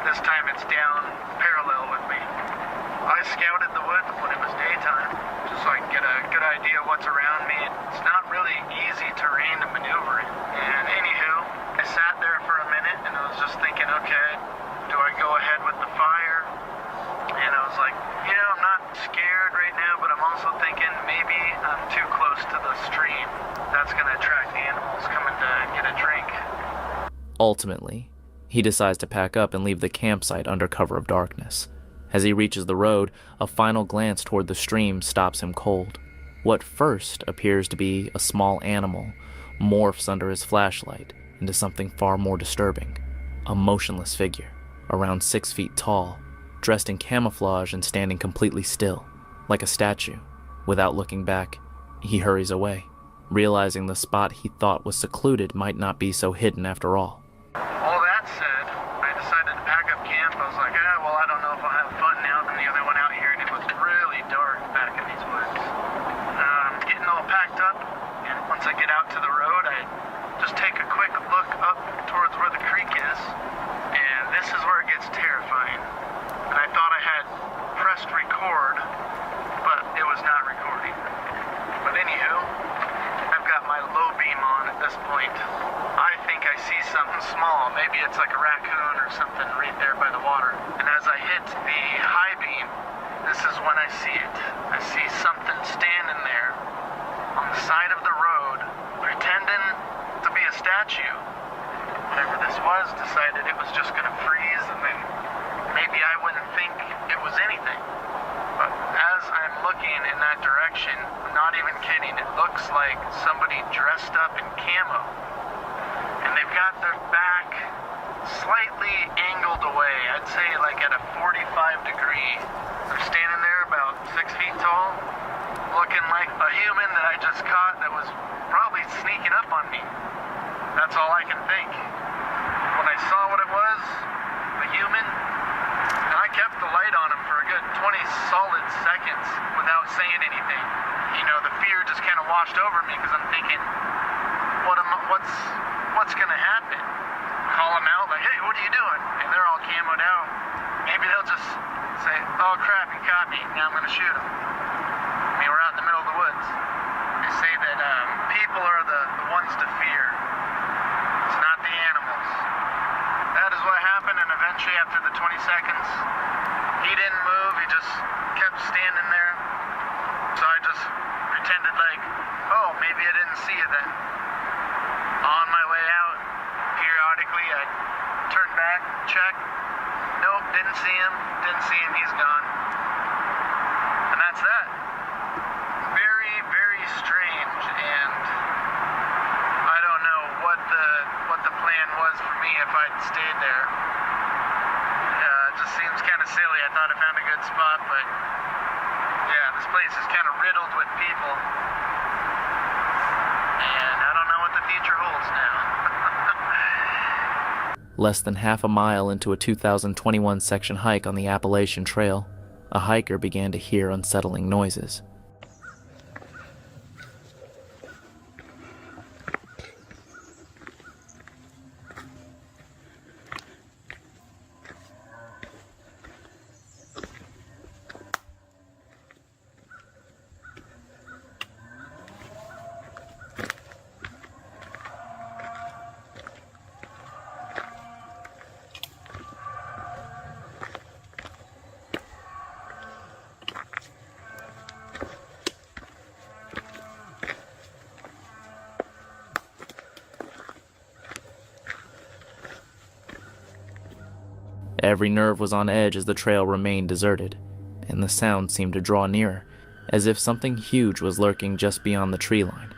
This time it's down parallel with me. I scouted the woods when it was daytime, just so I can get a good idea of what's around me. It's not really easy terrain to maneuver in. And anywho, I sat there for a minute and I was just thinking, okay, do I go ahead with the fire? And I was like, I'm not scared right now, but I'm also thinking maybe I'm too close to the stream. That's going to attract the animals coming to get a drink. Ultimately, he decides to pack up and leave the campsite under cover of darkness. As he reaches the road, a final glance toward the stream stops him cold. What first appears to be a small animal morphs under his flashlight into something far more disturbing. A motionless figure, around 6 feet tall, dressed in camouflage and standing completely still, like a statue. Without looking back, he hurries away, realizing the spot he thought was secluded might not be so hidden after all. All that said, I decided to pack up camp. I was like, I don't know if I'll have fun now. Then the other one out here, and it was really dark back in these woods. Getting all packed up, and once I get out to the road, I just take a quick look up towards where the creek is, and this is where it gets terrifying. And I thought I had pressed record, but it was not recording. But anywho, I've got my low beam on at this point. I think I see something maybe it's like a raccoon or something right there by the water. And as I hit the high beam, this is when I see it. I see something standing there on the side of the road, pretending to be a statue. Whatever this was, decided it was just gonna freeze, and then maybe I wouldn't think it was anything. But as I'm looking in that direction, I'm not even kidding, it looks like somebody dressed up in camo. And they've got their back slightly angled away. I'd say like at a 45 degree. They're standing there about 6 feet tall, looking like a human that I just caught that was probably sneaking up on me. That's all I can think. When I saw what it was, the human, and I kept the light on him for a good 20 solid seconds without saying anything. You know, the fear just kind of washed over me because I'm thinking, what's gonna happen? Call them out like, hey, what are you doing? And they're all camoed out. Maybe they'll just say, oh crap, he caught me, now I'm gonna shoot him. I mean, we're out in the middle of the woods. They say that people are the ones to fear. It's not the animals. That is what happened, and eventually after the 20 seconds, he didn't move, he just kept standing there. So I just pretended like, oh, maybe I didn't see it then. On my way out, periodically I'd turn back, check. Nope, didn't see him, he's gone. And that's that. Very, very strange, and I don't know what the plan was for me if I'd stayed there. It just seems kind of silly. I thought I found a good spot, but yeah, this place is kind of riddled with people. And I don't know what the future holds now. Less than half a mile into a 2021 section hike on the Appalachian Trail, a hiker began to hear unsettling noises. Every nerve was on edge as the trail remained deserted, and the sound seemed to draw nearer, as if something huge was lurking just beyond the tree line.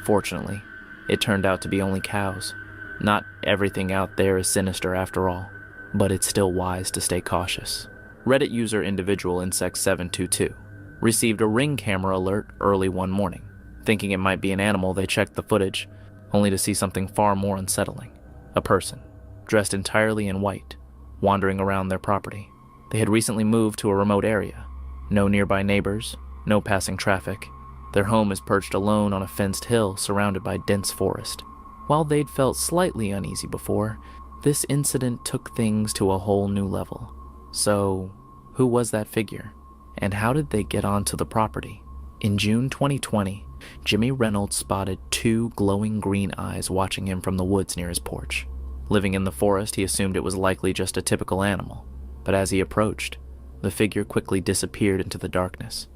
Fortunately, it turned out to be only cows. Not everything out there is sinister after all, but it's still wise to stay cautious. Reddit user individual insect722 received a Ring camera alert early one morning. Thinking it might be an animal, they checked the footage, only to see something far more unsettling. A person, dressed entirely in white, wandering around their property. They had recently moved to a remote area. No nearby neighbors, no passing traffic. Their home is perched alone on a fenced hill surrounded by dense forest. While they'd felt slightly uneasy before, this incident took things to a whole new level. So, who was that figure? And how did they get onto the property? In June 2020, Jimmy Reynolds spotted two glowing green eyes watching him from the woods near his porch. Living in the forest, he assumed it was likely just a typical animal, but as he approached, the figure quickly disappeared into the darkness.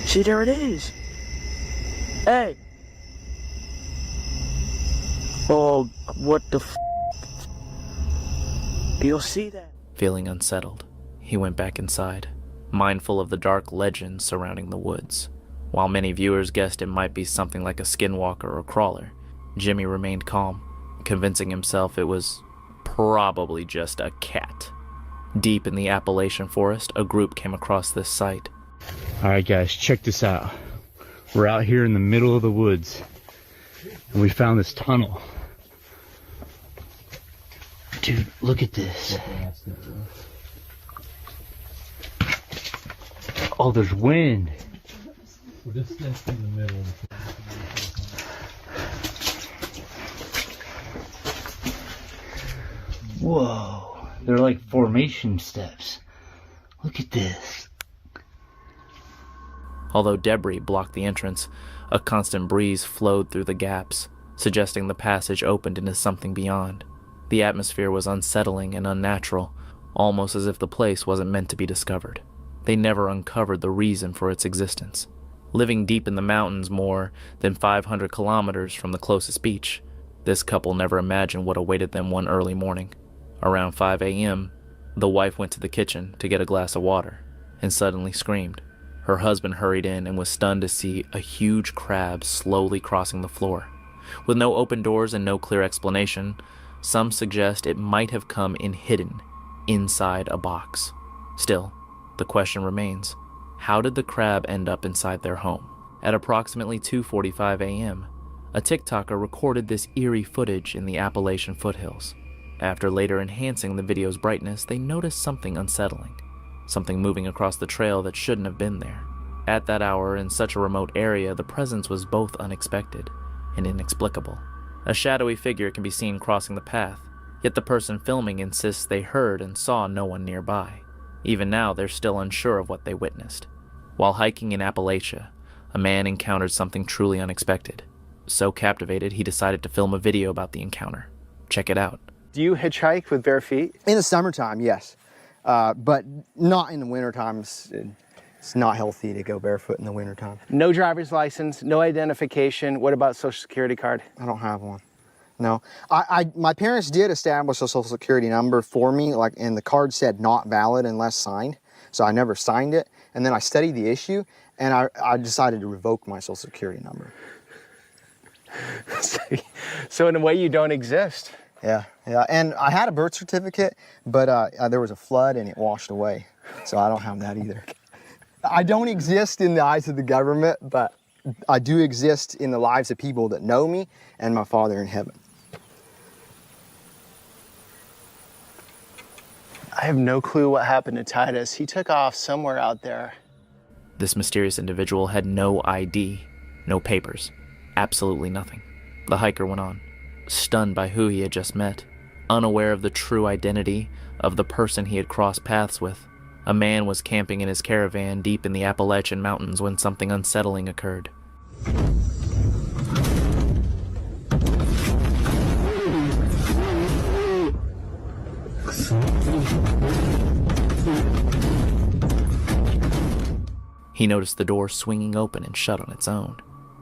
See, there it is. Hey! Oh, what the f***? You'll see that. Feeling unsettled, he went back inside, mindful of the dark legends surrounding the woods. While many viewers guessed it might be something like a skinwalker or crawler, Jimmy remained calm, convincing himself it was probably just a cat. Deep in the Appalachian forest, a group came across this site. Alright guys, check this out. We're out here in the middle of the woods, and we found this tunnel. Dude, look at this. Oh, there's wind. We're just in the middle. Whoa, they're like formation steps. Look at this. Although debris blocked the entrance, a constant breeze flowed through the gaps, suggesting the passage opened into something beyond. The atmosphere was unsettling and unnatural, almost as if the place wasn't meant to be discovered. They never uncovered the reason for its existence. Living deep in the mountains more than 500 kilometers from the closest beach, this couple never imagined what awaited them one early morning. Around 5 a.m., the wife went to the kitchen to get a glass of water and suddenly screamed. Her husband hurried in and was stunned to see a huge crab slowly crossing the floor. With no open doors and no clear explanation, some suggest it might have come in hidden inside a box. Still, the question remains, how did the crab end up inside their home? At approximately 2:45 a.m., a TikToker recorded this eerie footage in the Appalachian foothills. After later enhancing the video's brightness, they noticed something unsettling, something moving across the trail that shouldn't have been there. At that hour, in such a remote area, the presence was both unexpected and inexplicable. A shadowy figure can be seen crossing the path, yet the person filming insists they heard and saw no one nearby. Even now, they're still unsure of what they witnessed. While hiking in Appalachia, a man encountered something truly unexpected. So captivated, he decided to film a video about the encounter. Check it out. Do you hitchhike with bare feet? In the summertime, yes, but not in the wintertime. It's not healthy to go barefoot in the wintertime. No driver's license, no identification. What about social security card? I don't have one. No, my parents did establish a social security number for me, and the card said not valid unless signed. So I never signed it. And then I studied the issue, and I decided to revoke my social security number. So in a way, you don't exist. Yeah. And I had a birth certificate, but there was a flood and it washed away. So I don't have that either. I don't exist in the eyes of the government, but I do exist in the lives of people that know me and my Father in heaven. I have no clue what happened to Titus. He took off somewhere out there. This mysterious individual had no ID, no papers, absolutely nothing. The hiker went on, stunned by who he had just met, unaware of the true identity of the person he had crossed paths with. A man was camping in his caravan deep in the Appalachian Mountains when something unsettling occurred. He noticed the door swinging open and shut on its own.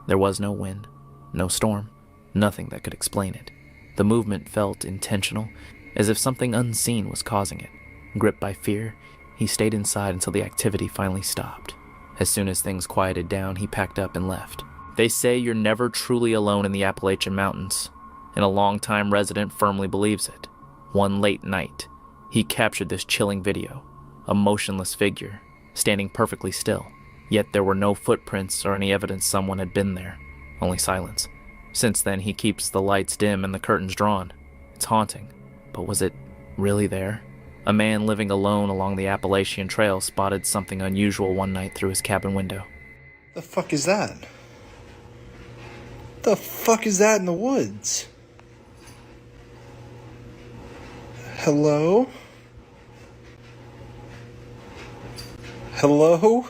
There was no wind, no storm, nothing that could explain it. The movement felt intentional, as if something unseen was causing it. Gripped by fear, he stayed inside until the activity finally stopped. As soon as things quieted down, he packed up and left. They say you're never truly alone in the Appalachian Mountains, and a longtime resident firmly believes it. One late night, he captured this chilling video, a motionless figure, standing perfectly still. Yet there were no footprints or any evidence someone had been there, only silence. Since then, he keeps the lights dim and the curtains drawn. It's haunting, but was it really there? A man living alone along the Appalachian Trail spotted something unusual one night through his cabin window. The fuck is that? The fuck is that in the woods? Hello? Hello?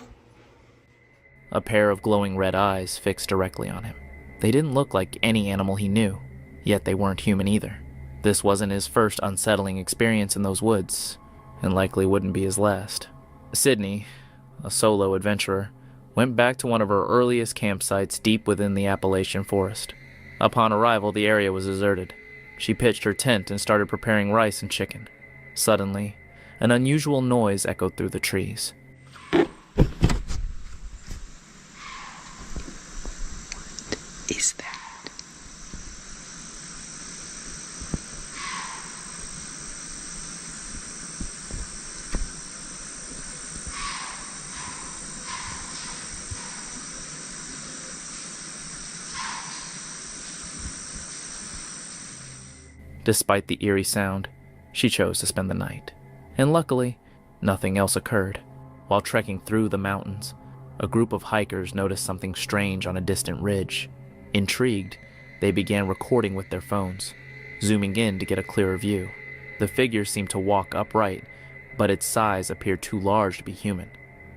A pair of glowing red eyes fixed directly on him. They didn't look like any animal he knew, yet they weren't human either. This wasn't his first unsettling experience in those woods, and likely wouldn't be his last. Sydney, a solo adventurer, went back to one of her earliest campsites deep within the Appalachian forest. Upon arrival, the area was deserted. She pitched her tent and started preparing rice and chicken. Suddenly, an unusual noise echoed through the trees. Is that? Despite the eerie sound, she chose to spend the night. And luckily, nothing else occurred. While trekking through the mountains, a group of hikers noticed something strange on a distant ridge. Intrigued, they began recording with their phones, zooming in to get a clearer view. The figure seemed to walk upright, but its size appeared too large to be human.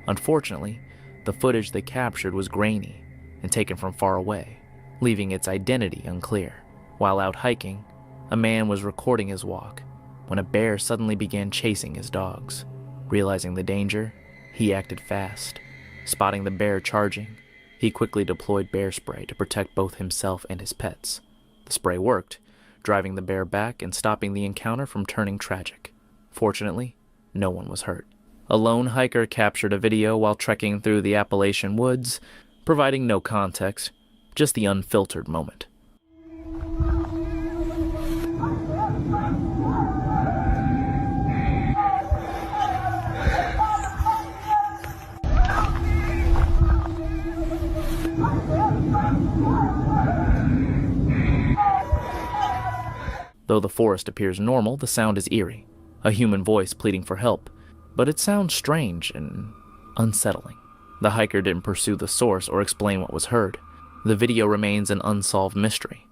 Unfortunately, the footage they captured was grainy and taken from far away, leaving its identity unclear. While out hiking, A man was recording his walk when a bear suddenly began chasing his dogs. Realizing the danger, he acted fast. Spotting the bear charging, he quickly deployed bear spray to protect both himself and his pets. The spray worked, driving the bear back and stopping the encounter from turning tragic. Fortunately, no one was hurt. A lone hiker captured a video while trekking through the Appalachian woods, providing no context, just the unfiltered moment. Though the forest appears normal, the sound is eerie, a human voice pleading for help, but it sounds strange and unsettling. The hiker didn't pursue the source or explain what was heard. The video remains an unsolved mystery,